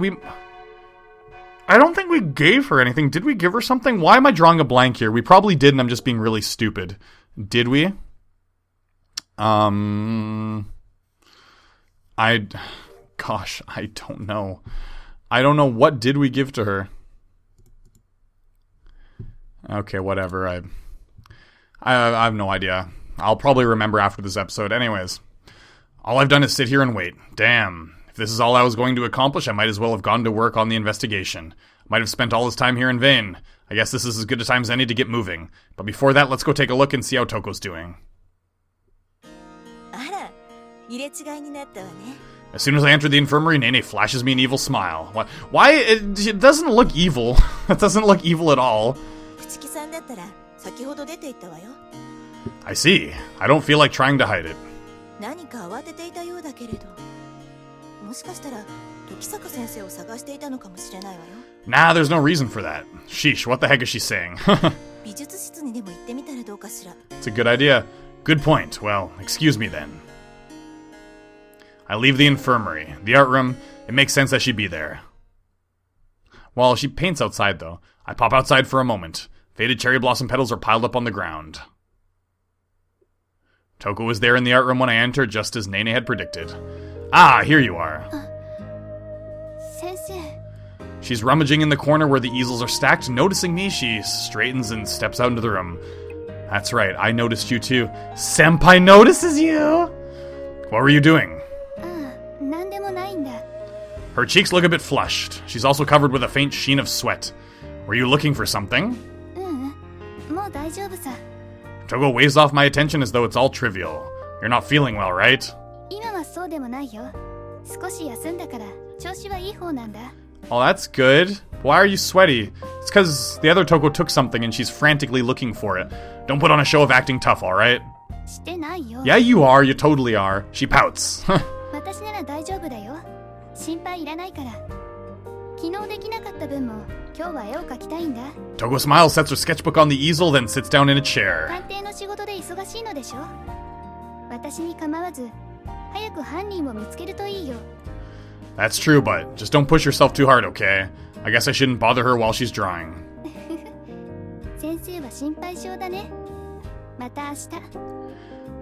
I don't think we gave her anything. Did we give her something? Why am I drawing a blank here? We probably did, and I'm just being really stupid. Did we? Gosh, I don't know. I don't know. What did we give to her? Okay, whatever. I have no idea. I'll probably remember after this episode. Anyways, all I've done is sit here and wait. Damn. If this is all I was going to accomplish, I might as well have gone to work on the investigation. Might have spent all this time here in vain. I guess this is as good a time as any to get moving. But before that, let's go take a look and see how Toko's doing. As soon as I enter the infirmary, Nene flashes me an evil smile. Why? It doesn't look evil. It doesn't look evil at all. I see. I don't feel like trying to hide it. Nah, there's no reason for that. Sheesh, what the heck is she saying? It's a good idea. Good point. Well, excuse me then. I leave the infirmary. The art room, it makes sense that she'd be there. Well, she paints outside, though. I pop outside for a moment. Faded cherry blossom petals are piled up on the ground. Toko was there in the art room when I entered, just as Nene had predicted. Ah, here you are. Sensei. She's rummaging in the corner where the easels are stacked. Noticing me, she straightens and steps out into the room. That's right, I noticed you too. Senpai notices you! What were you doing? Her cheeks look a bit flushed. She's also covered with a faint sheen of sweat. Were you looking for something? Togo waves off my attention as though it's all trivial. You're not feeling well, right? Oh, that's good. Why are you sweaty? It's because the other Toko took something and she's frantically looking for it. Don't put on a show of acting tough, alright? Yeah, you are. You totally are. She pouts. Togo smiles, sets her sketchbook on the easel, then sits down in a chair. That's true, but just don't push yourself too hard, okay? I guess I shouldn't bother her while she's drawing.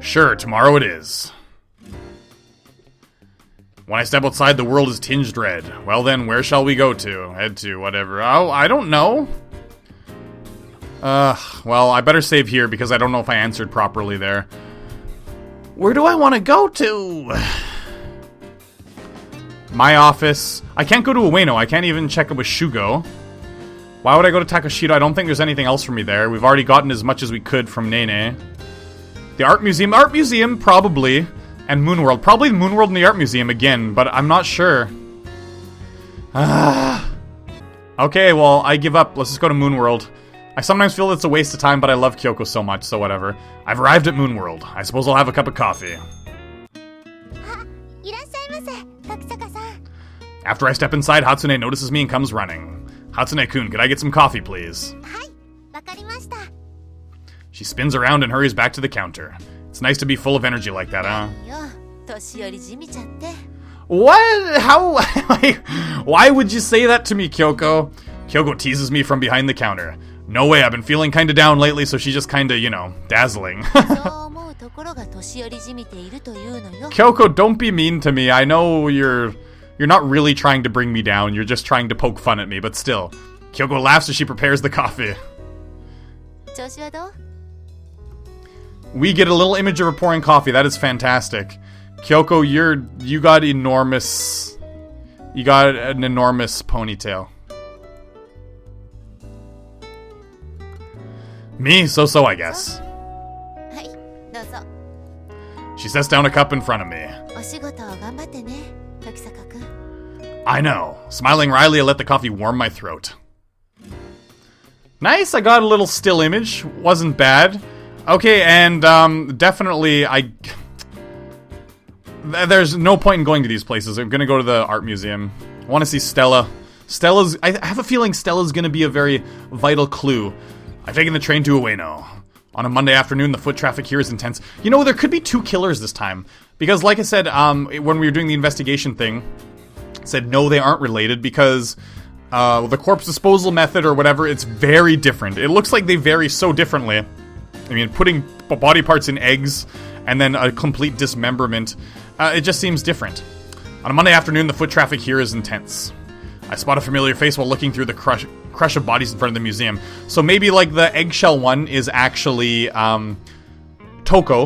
Sure, tomorrow it is. When I step outside, the world is tinged red. Well then, where shall we go to? Head to, whatever. Oh, I don't know. Well, I better save here because I don't know if I answered properly there. Where do I want to go to? My office. I can't go to Ueno. I can't even check it with Shugo. Why would I go to Takashito? I don't think there's anything else for me there. We've already gotten as much as we could from Nene. The art museum. Art museum, probably. And Moonworld. Probably Moonworld and the art museum again, but I'm not sure. Okay, well, I give up. Let's just go to Moonworld. I sometimes feel it's a waste of time, but I love Kyoko so much, so whatever. I've arrived at Moonworld. I suppose I'll have a cup of coffee. After I step inside, Hatsune notices me and comes running. Hatsune-kun, could I get some coffee, please? She spins around and hurries back to the counter. It's nice to be full of energy like that, huh? What? How? Why would you say that to me, Kyoko? Kyoko teases me from behind the counter. No way, I've been feeling kinda down lately, so she's just kinda, you know, dazzling. Kyoko, don't be mean to me. I know you're not really trying to bring me down, you're just trying to poke fun at me, but still. Kyoko laughs as she prepares the coffee. We get a little image of her pouring coffee. That is fantastic. Kyoko, you got enormous. You got an enormous ponytail. Me? So, I guess. She sets down a cup in front of me. I know. Smiling wryly, I let the coffee warm my throat. Nice, I got a little still image. Wasn't bad. Okay, and definitely there's no point in going to these places. I'm gonna go to the art museum. I want to see Stella. I have a feeling Stella's gonna be a very vital clue. I've taken the train to Ueno. On a Monday afternoon, the foot traffic here is intense. You know, there could be two killers this time. Because like I said, when we were doing the investigation thing, it said no, they aren't related because the corpse disposal method or whatever, it's very different. It looks like they vary so differently. I mean, putting body parts in eggs and then a complete dismemberment, it just seems different. On a Monday afternoon, the foot traffic here is intense. I spot a familiar face while looking through the crush of bodies in front of the museum. So maybe, like, the eggshell one is actually, Toko,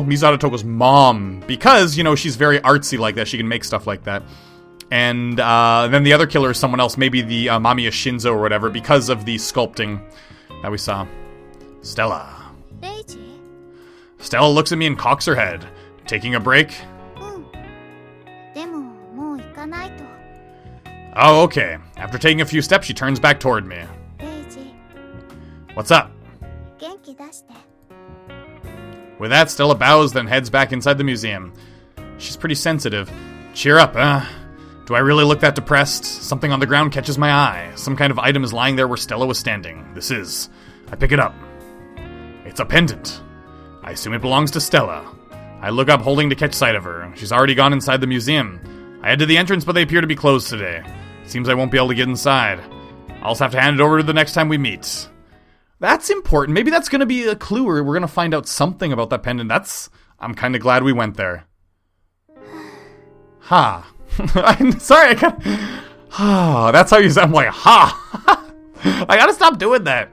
Misato Toko's mom. Because, you know, she's very artsy like that. She can make stuff like that. And then the other killer is someone else, maybe the Mamiya Shinzo or whatever, because of the sculpting that we saw. Stella. Reiji? Stella looks at me and cocks her head. Taking a break? でももう行かないと。 Oh, okay. After taking a few steps, she turns back toward me. レイジ、 What's up? 元気出して。 With that, Stella bows, then heads back inside the museum. She's pretty sensitive. Cheer up, Do I really look that depressed? Something on the ground catches my eye. Some kind of item is lying there where Stella was standing. This is. I pick it up. It's a pendant. I assume it belongs to Stella. I look up, holding to catch sight of her. She's already gone inside the museum. I head to the entrance, but they appear to be closed today. Seems I won't be able to get inside. I'll also have to hand it over to the next time we meet. That's important. Maybe that's going to be a clue, or we're going to find out something about that pendant. I'm kind of glad we went there. Ha. I'm sorry, that's how you sound. I'm like, ha. I gotta stop doing that.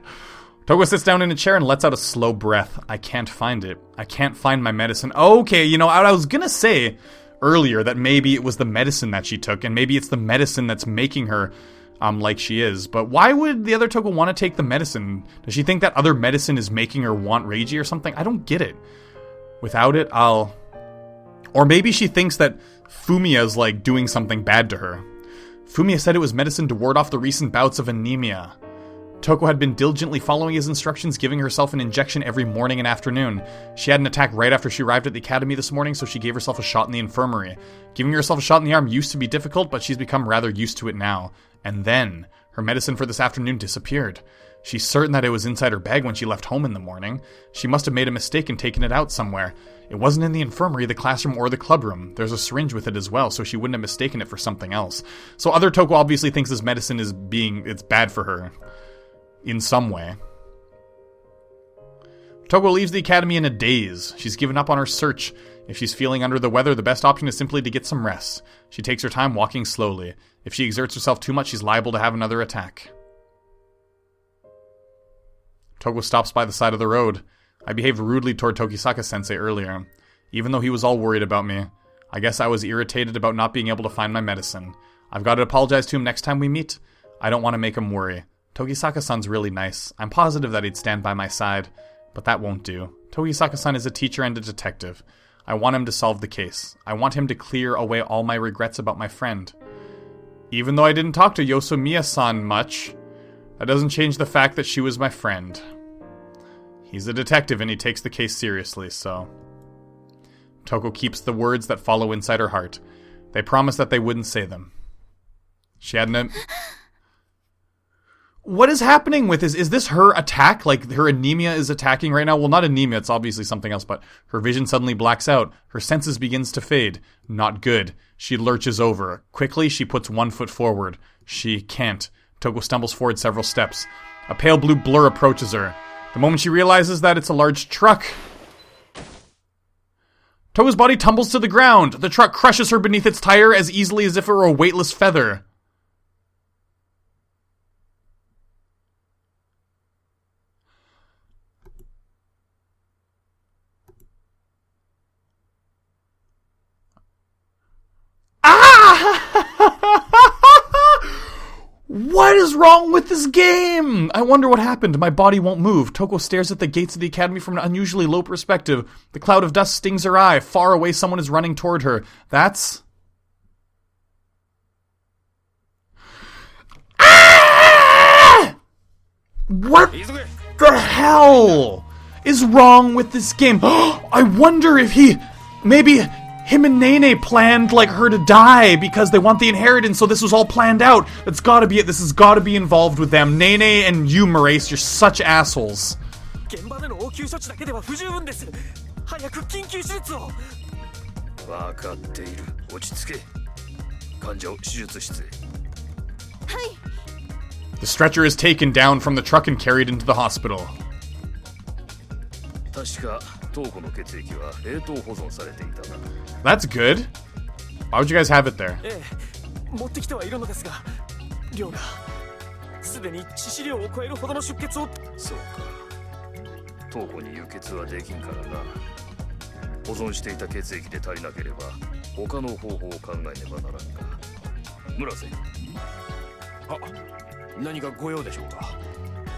Togo sits down in a chair and lets out a slow breath. I can't find it. I can't find my medicine. Okay, you know, I was gonna say earlier that maybe it was the medicine that she took, and maybe it's the medicine that's making her like she is. But why would the other Togo want to take the medicine? Does she think that other medicine is making her want Reiji or something? I don't get it. Without it, Or maybe she thinks that Fumiya's like doing something bad to her. Fumiya said it was medicine to ward off the recent bouts of anemia. Toko had been diligently following his instructions, giving herself an injection every morning and afternoon. She had an attack right after she arrived at the academy this morning, so she gave herself a shot in the infirmary. Giving herself a shot in the arm used to be difficult, but she's become rather used to it now. And then, her medicine for this afternoon disappeared. She's certain that it was inside her bag when she left home in the morning. She must have made a mistake and taken it out somewhere. It wasn't in the infirmary, the classroom, or the clubroom. There's a syringe with it as well, so she wouldn't have mistaken it for something else. So other Toko obviously thinks this medicine it's bad for her. In some way. Toko leaves the academy in a daze. She's given up on her search. If she's feeling under the weather, the best option is simply to get some rest. She takes her time walking slowly. If she exerts herself too much, she's liable to have another attack. Toko stops by the side of the road. I behaved rudely toward Tokisaka-sensei earlier, even though he was all worried about me. I guess I was irritated about not being able to find my medicine. I've got to apologize to him next time we meet. I don't want to make him worry. Togisaka-san's really nice. I'm positive that he'd stand by my side, but that won't do. Togisaka-san is a teacher and a detective. I want him to solve the case. I want him to clear away all my regrets about my friend. Even though I didn't talk to Yosumiya-san much, that doesn't change the fact that she was my friend. He's a detective and he takes the case seriously, so... Toko keeps the words that follow inside her heart. They promised that they wouldn't say them. She had no... What is happening with this? Is this her attack? Like, her anemia is attacking right now? Well, not anemia, it's obviously something else, but her vision suddenly blacks out. Her senses begins to fade. Not good. She lurches over. Quickly, she puts one foot forward. She can't. Toko stumbles forward several steps. A pale blue blur approaches her. The moment she realizes that it's a large truck. Toko's body tumbles to the ground. The truck crushes her beneath its tire as easily as if it were a weightless feather. What is wrong with this game? I wonder what happened. My body won't move. Toko stares at the gates of the academy from an unusually low perspective. The cloud of dust stings her eye. Far away, someone is running toward her. That's... Ah! What the hell is wrong with this game? I wonder if maybe him and Nene planned, like, her to die because they want the inheritance, so this was all planned out. That's gotta be it. This has gotta be involved with them. Nene and you, Maurice, you're such assholes. The stretcher is taken down from the truck and carried into the hospital. That's good. Why would you guys have it there? 村瀬。あ、何かご用でしょうか。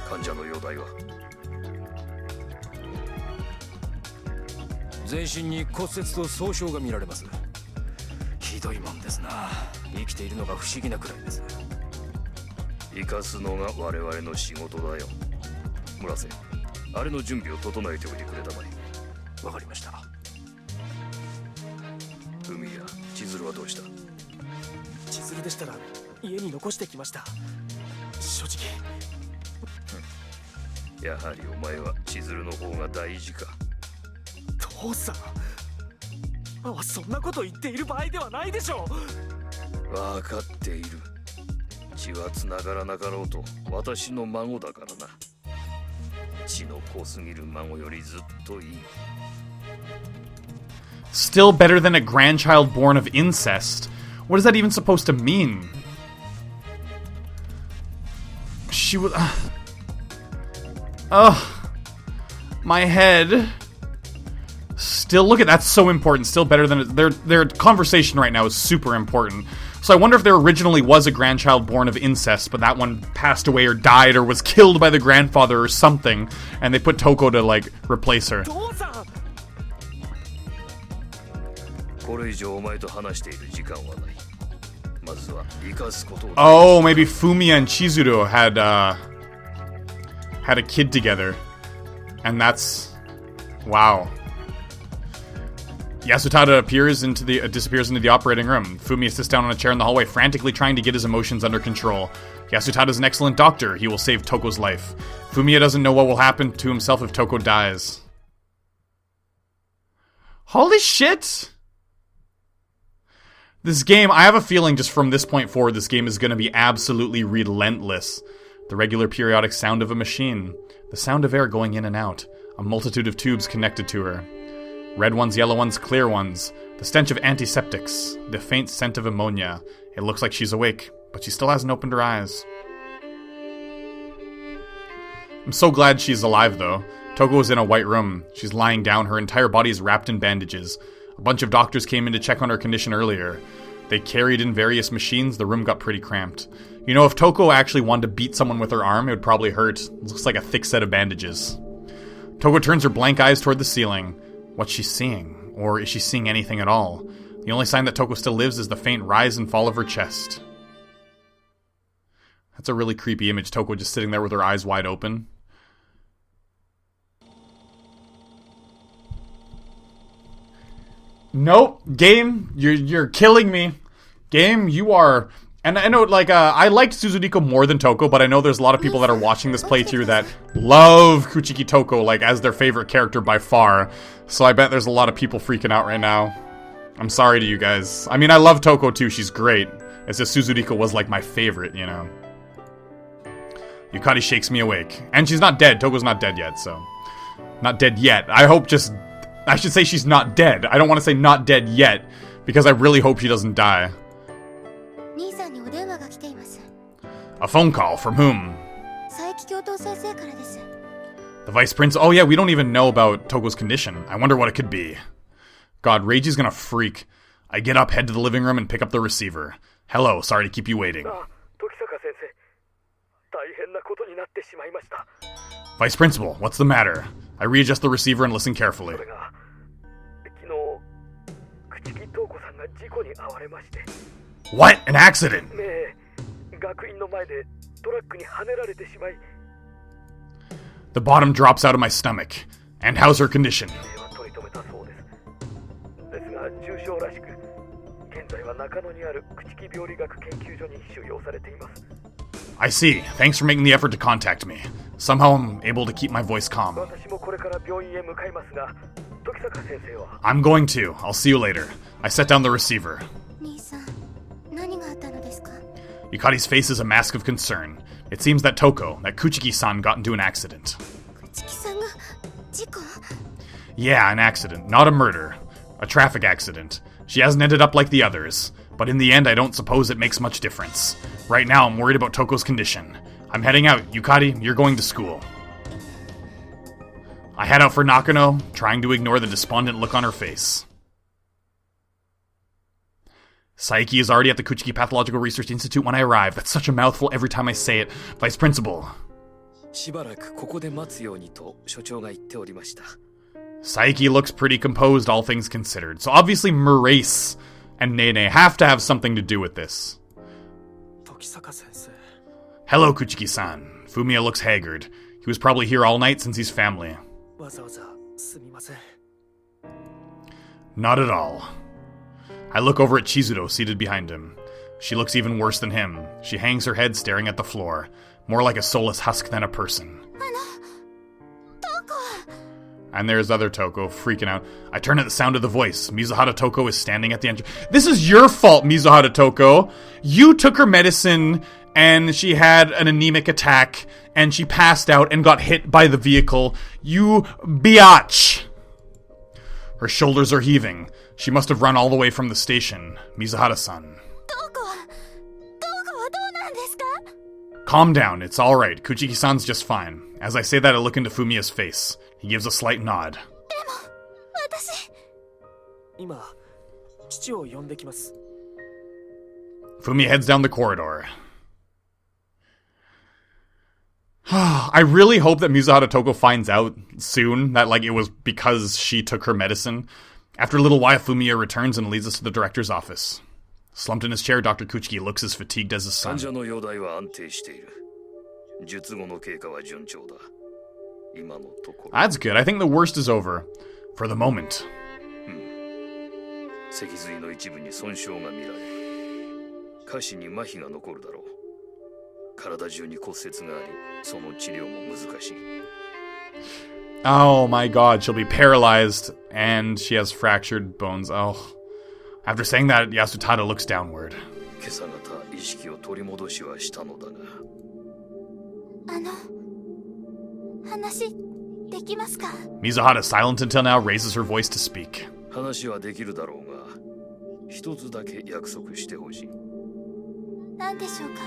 患者の容体は？全身に骨折と創傷が見られます。ひどいもんですな。生きているのが不思議なくらいです。生かすのが我々の仕事だよ。村瀬、あれの準備を整えておいてくれたまえ。わかりました。海や千鶴はどうした？千鶴でしたら家に残してきました。正直。やはりお前は千鶴の方が大事か。父さん、そんなこと言っている場合ではないでしょう。分かっている。血は繋がらなかろうと私の孫だからな。血の濃すぎる孫よりずっといい。 Still better than a grandchild born of incest. What is that even supposed to mean? She was... my head. Still, look at that's so important. Still better than their conversation right now is super important. So I wonder if there originally was a grandchild born of incest, but that one passed away or died or was killed by the grandfather or something, and they put Toko to like replace her. これ以上お前と話している時間はない。まずは生かすことを。Oh, maybe Fumiya and Chizuru had a kid together, and that's wow. Yasutada disappears into the operating room. Fumiya sits down on a chair in the hallway, frantically trying to get his emotions under control. Yasutada's an excellent doctor. He will save Toko's life. Fumiya doesn't know what will happen to himself if Toko dies. Holy shit! This game, I have a feeling just from this point forward, this game is going to be absolutely relentless. The regular periodic sound of a machine. The sound of air going in and out. A multitude of tubes connected to her. Red ones, yellow ones, clear ones. The stench of antiseptics. The faint scent of ammonia. It looks like she's awake, but she still hasn't opened her eyes. I'm so glad she's alive, though. Toko is in a white room. She's lying down. Her entire body is wrapped in bandages. A bunch of doctors came in to check on her condition earlier. They carried in various machines. The room got pretty cramped. You know, if Toko actually wanted to beat someone with her arm, it would probably hurt. It looks like a thick set of bandages. Toko turns her blank eyes toward the ceiling. What's she seeing? Or is she seeing anything at all? The only sign that Toko still lives is the faint rise and fall of her chest. That's a really creepy image, Toko just sitting there with her eyes wide open. Nope, game, you're killing me. Game, you are... And I know, like, I liked Suzuriko more than Toko, but I know there's a lot of people that are watching this playthrough that love Kuchiki Toko, like, as their favorite character by far. So I bet there's a lot of people freaking out right now. I'm sorry to you guys. I mean, I love Toko too, she's great. It's just Suzuriko was, like, my favorite, you know. Yukari shakes me awake. And she's not dead. Toko's not dead yet, so... Not dead yet. I hope just... I should say she's not dead. I don't want to say not dead yet, because I really hope she doesn't die. A phone call from whom? The vice prince. Oh yeah, we don't even know about Toko's condition. I wonder what it could be. God, Reiji's gonna freak. I get up, head to the living room, and pick up the receiver. Hello, sorry to keep you waiting. Vice principal, what's the matter? I readjust the receiver and listen carefully. What? An accident? The bottom drops out of my stomach. And how's her condition? I see. Thanks for making the effort to contact me. Somehow I'm able to keep my voice calm. I'm going to. I'll see you later. I set down the receiver. Yukari's face is a mask of concern. It seems that Toko, that Kuchiki-san, got into an accident. Yeah, an accident. Not a murder. A traffic accident. She hasn't ended up like the others. But in the end, I don't suppose it makes much difference. Right now, I'm worried about Toko's condition. I'm heading out. Yukari, you're going to school. I head out for Nakano, trying to ignore the despondent look on her face. Saiki is already at the Kuchiki Pathological Research Institute when I arrive. That's such a mouthful every time I say it. Vice Principal. しばらくここで待つようにと所長が言っておりました。 Saiki looks pretty composed, all things considered. So obviously Murace and Nene have to have something to do with this. 時坂先生。 Hello, Kuchiki-san. Fumiya looks haggard. He was probably here all night since he's family. わざわざすみません。 Not at all. I look over at Chizuru, seated behind him. She looks even worse than him. She hangs her head staring at the floor, more like a soulless husk than a person. And there's other Toko, freaking out. I turn at the sound of the voice. Mizuhara Toko is standing at the entrance. This is your fault, Mizuhara Toko. You took her medicine, and she had an anemic attack, and she passed out and got hit by the vehicle. You biatch! Her shoulders are heaving. She must have run all the way from the station. Mizuhara-san. Calm down, it's alright. Kuchiki-san's just fine. As I say that, I look into Fumiya's face. He gives a slight nod. 今、父を呼んできます。 Fumiya heads down the corridor. I really hope that Mizuhara Toko finds out soon that, like, it was because she took her medicine. After a little while, Fumiya returns and leads us to the director's office. Slumped in his chair, Dr. Kuchiki looks as fatigued as his son. 患者の容体は安定している。術後の経過は順調だ。今のところ。 That's good. I think the worst is over. For the moment. 脊髄の一部に損傷が見られ、下肢に麻痺が残るだろう。体中に骨折があり、その治療も難しい。 Oh my god, she'll be paralyzed, and she has fractured bones. Oh. After saying that, Yasutada looks downward. 今朝方、意識を取り戻しはしたのだが。話できますか? Mizuhara, silent until now, raises her voice to speak. 話はできるだろうが、一つだけ約束してほしい。何でしょうか?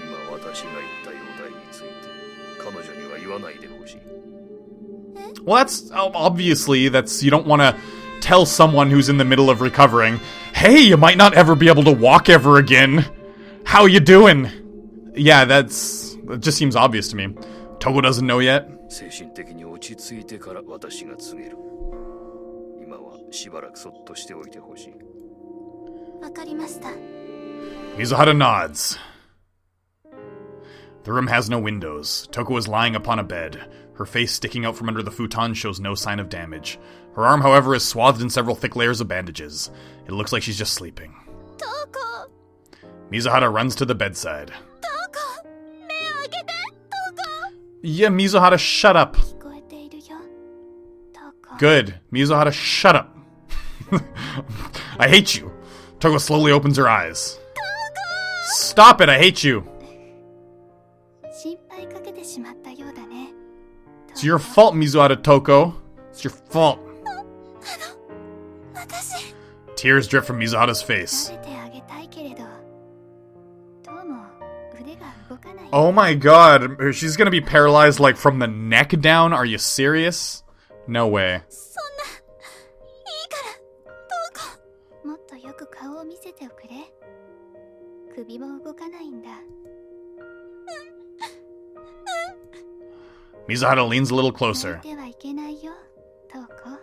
今私が言った容体について、彼女には言わないでほしい。Well, that's obviously you don't want to tell someone who's in the middle of recovering, hey, you might not ever be able to walk ever again. How you doing? Yeah, that just seems obvious to me. Togo doesn't know yet. 精神的に落ち着いてから私が告げる。今はしばらくそっとしておいてほしい。わかりました。 Mizuhara nods. The room has no windows. Toko is lying upon a bed. Her face sticking out from under the futon shows no sign of damage. Her arm, however, is swathed in several thick layers of bandages. It looks like she's just sleeping. Toko! Mizuhara runs to the bedside. Toko! 目を開けて! Toko! Yeah, Mizuhara, shut up. 聞こえているよ。Toko. Good. Mizuhara, shut up. I hate you. Toko slowly opens her eyes. Toko! Stop it, I hate you. 心配かけてしまったようだね。 It's your fault, Mizuhara Toko. It's your fault. 私 Tears drip from Mizuhara's face. 撫でてあげたいけれど、どうも腕が動かない。 Oh my god, she's gonna be paralyzed like from the neck down? Are you serious? No way. そんな、いいから、Toko。もっとよく顔を見せておくれ。首も動かないんだ。 Mizuhara leans a little closer. 泣いてはいけないよ、Toko。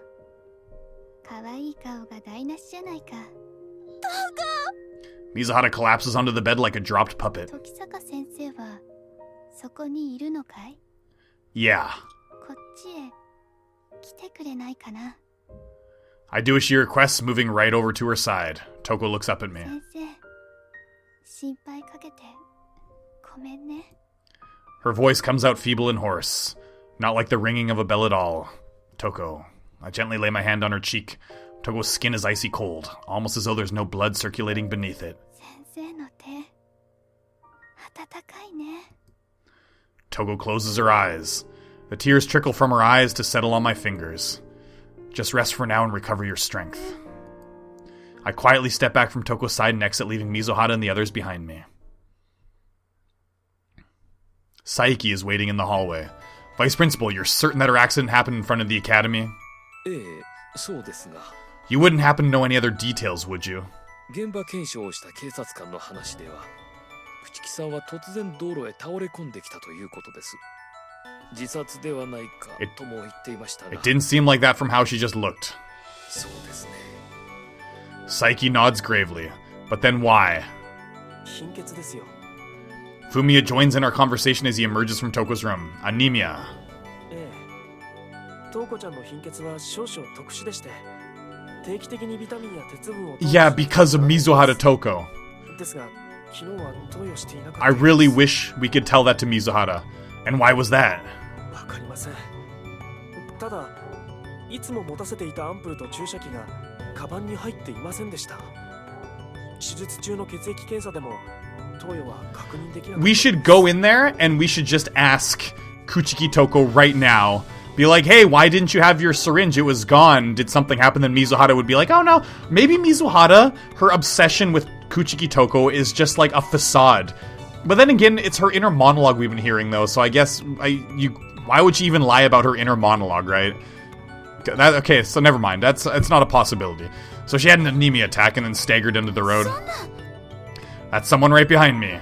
可愛い顔が台無しじゃないか。Mizuhara collapses onto the bed like a dropped puppet. 時坂先生はそこにいるのかい? Yeah. こっちへ来てくれないかな? I do as she requests, moving right over to her side. Toko looks up at me. 先生、心配かけてごめんね。 Her voice comes out feeble and hoarse, not like the ringing of a bell at all. Toko. I gently lay my hand on her cheek. Toko's skin is icy cold, almost as though there's no blood circulating beneath it. 先生の手、温かいね。 Toko closes her eyes. The tears trickle from her eyes to settle on my fingers. Just rest for now and recover your strength. I quietly step back from Toko's side and exit, leaving Mizuhara and the others behind me. Saiki is waiting in the hallway. Vice Principal, you're certain that her accident happened in front of the academy? ええ、そうですが。 You wouldn't happen to know any other details, would you? 現場検証をした警察官の話では、朽木さんは突然道路へ倒れ込んできたということです。自殺ではないかとも言っていましたが。It didn't seem like that from how she just looked. そうですね。Psyche nods gravely. But then why? 貧血ですよ。 Fumiya joins in our conversation as he emerges from Toko's room. Anemia. ええ。トウコちゃんの貧血は少々特殊でして、定期的にビタミンや鉄分を。Yeah, because of Mizuhara Toko. ですが、昨日は投与していなかった。I really wish we could tell that to Mizuhara. And why was that? わかりません。ただ、いつも持たせていたアンプルと注射器がカバンに入っていませんでした。手術中の血液検査でも投与は確認できなかった。We should go in there and we should just ask Kuchiki Toko right now. Be like, hey, why didn't you have your syringe? It was gone. Did something happen? Then Mizuhara would be like, oh no, maybe Mizuhara, her obsession with Kuchiki Toko is just like a facade. But then again, it's her inner monologue we've been hearing though, so I guess why would she even lie about her inner monologue, right? Okay, so never mind. It's not a possibility. So she had an anemia attack and then staggered into the road. That's someone right behind me.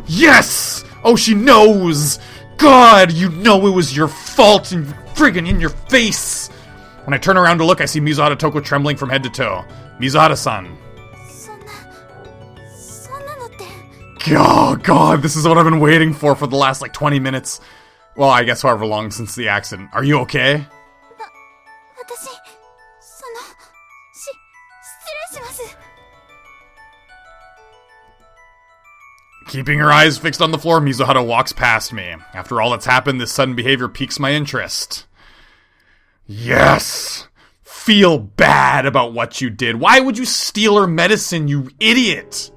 Yes! Oh, she knows! God, you know it was your fault and friggin' in your face! When I turn around to look, I see Mizuhara Toko trembling from head to toe. Mizuhara-san. Oh, God, this is what I've been waiting for the last, like, 20 minutes. Well, I guess however long since the accident. Are you okay? Keeping her eyes fixed on the floor, Mizuhara walks past me. After all that's happened, this sudden behavior piques my interest. Yes! Feel bad about what you did. Why would you steal her medicine, you idiot?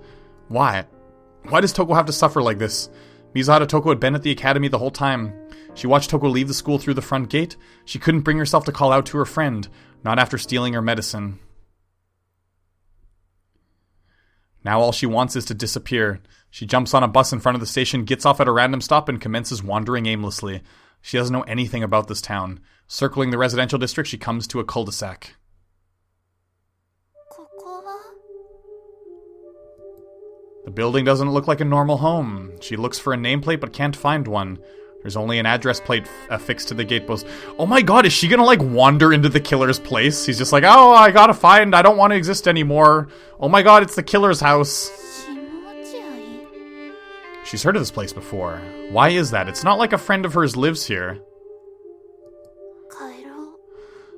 Why? Why does Toko have to suffer like this? Mizuhara Toko had been at the academy the whole time. She watched Toko leave the school through the front gate. She couldn't bring herself to call out to her friend, not after stealing her medicine. Now all she wants is to disappear. She jumps on a bus in front of the station, gets off at a random stop, and commences wandering aimlessly. She doesn't know anything about this town. Circling the residential district, she comes to a cul-de-sac. The building doesn't look like a normal home. She looks for a nameplate but can't find one. There's only an address plate affixed to the gatepost. Oh my god, is she gonna like wander into the killer's place? He's just like, oh, I gotta find, I don't want to exist anymore. Oh my god, it's the killer's house. She's heard of this place before. Why is that? It's not like a friend of hers lives here.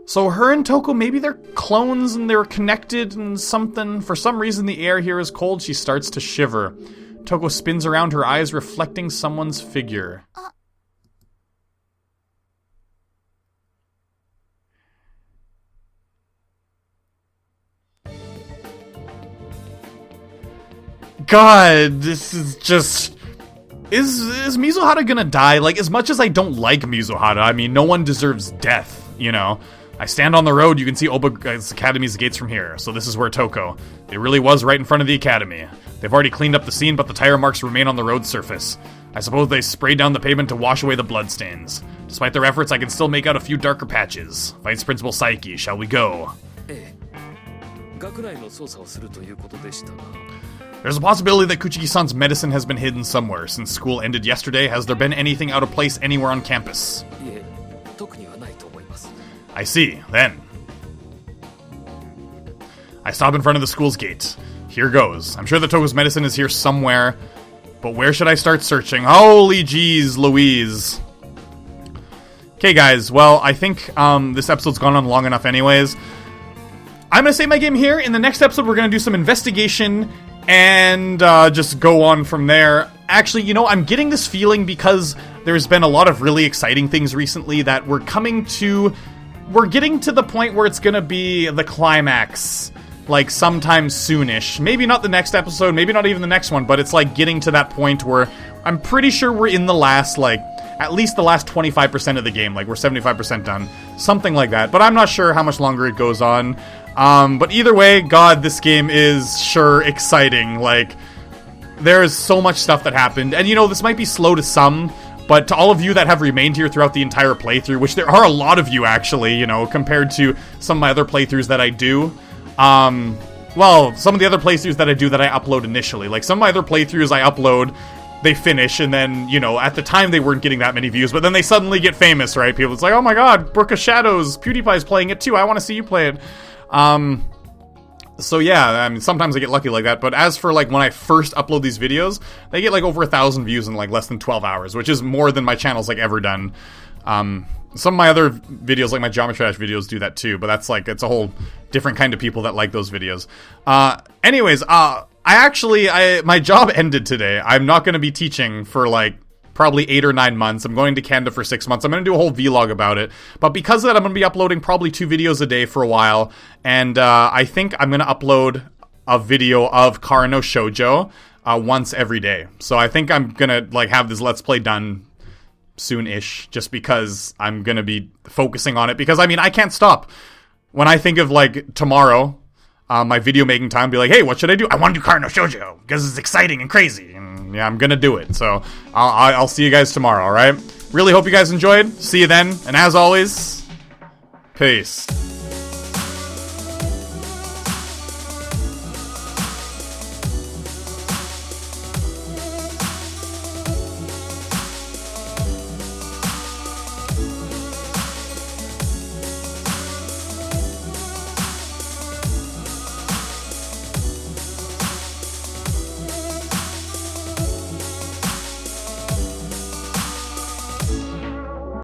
So her and Toko, maybe they're clones and they're connected and something. For some reason the air here is cold. She starts to shiver. Toko spins around, her eyes reflecting someone's figure. God, this is just... Is Mizuhara gonna die? Like, as much as I don't like Mizuhara, I mean, no one deserves death, you know? I stand on the road, you can see Oba's Academy's gates from here, so this is where Toko. It really was right in front of the Academy. They've already cleaned up the scene, but the tire marks remain on the road surface. I suppose they sprayed down the pavement to wash away the bloodstains. Despite their efforts, I can still make out a few darker patches. Vice Principal Saiki, shall we go? There's a possibility that Kuchiki-san's medicine has been hidden somewhere. Since school ended yesterday, has there been anything out of place anywhere on campus? I see, then. I stop in front of the school's gate. Here goes. I'm sure that Toko's medicine is here somewhere, but where should I start searching? Holy jeez Louise. Okay guys, well, I think this episode's gone on long enough anyways. I'm gonna save my game here. In the next episode, we're gonna do some investigation and just go on from there. Actually, you know, I'm getting this feeling because there's been a lot of really exciting things recently that we're getting to the point where it's gonna be the climax, like sometime soonish. Maybe not the next episode, maybe not even the next one, but it's like getting to that point where I'm pretty sure we're in the last, like, at least the last 25% of the game, like we're 75% done, something like that, but I'm not sure how much longer it goes on. But either way, God, this game is sure exciting. Like, there's so much stuff that happened, and you know, this might be slow to some, but to all of you that have remained here throughout the entire playthrough, which there are a lot of you actually, you know, compared to some of my other playthroughs that I do, well, some of the other playthroughs that I do that I upload initially. Like, some of my other playthroughs I upload, they finish, and then, you know, at the time they weren't getting that many views, but then they suddenly get famous, right? People, it's like, oh my god, Brook of Shadows, PewDiePie's playing it too, I want to see you play it. So yeah, I mean, sometimes I get lucky like that, but as for, like, when I first upload these videos, they get, like, over 1,000 views in, like, less than 12 hours, which is more than my channel's, like, ever done. Some of my other videos, like my Geometry Dash videos, do that too, but that's, like, it's a whole different kind of people that like those videos. Anyways, my job ended today. I'm not going to be teaching for, like, probably 8 or 9 months. I'm going to Canada for 6 months. I'm going to do a whole vlog about it. But because of that, I'm going to be uploading probably 2 videos a day for a while. And I think I'm going to upload a video of Shoujo Shojo once every day. So I think I'm going to, like, have this Let's Play done soon-ish, just because I'm going to be focusing on it. Because, I mean, I can't stop. When I think of, like, tomorrow, my video making time, be like, hey, what should I do? I want to do Shoujo Shojo because it's exciting and crazy, and yeah, I'm gonna do it. So I'll see you guys tomorrow. All right. Really hope you guys enjoyed. See you then, and as always, peace.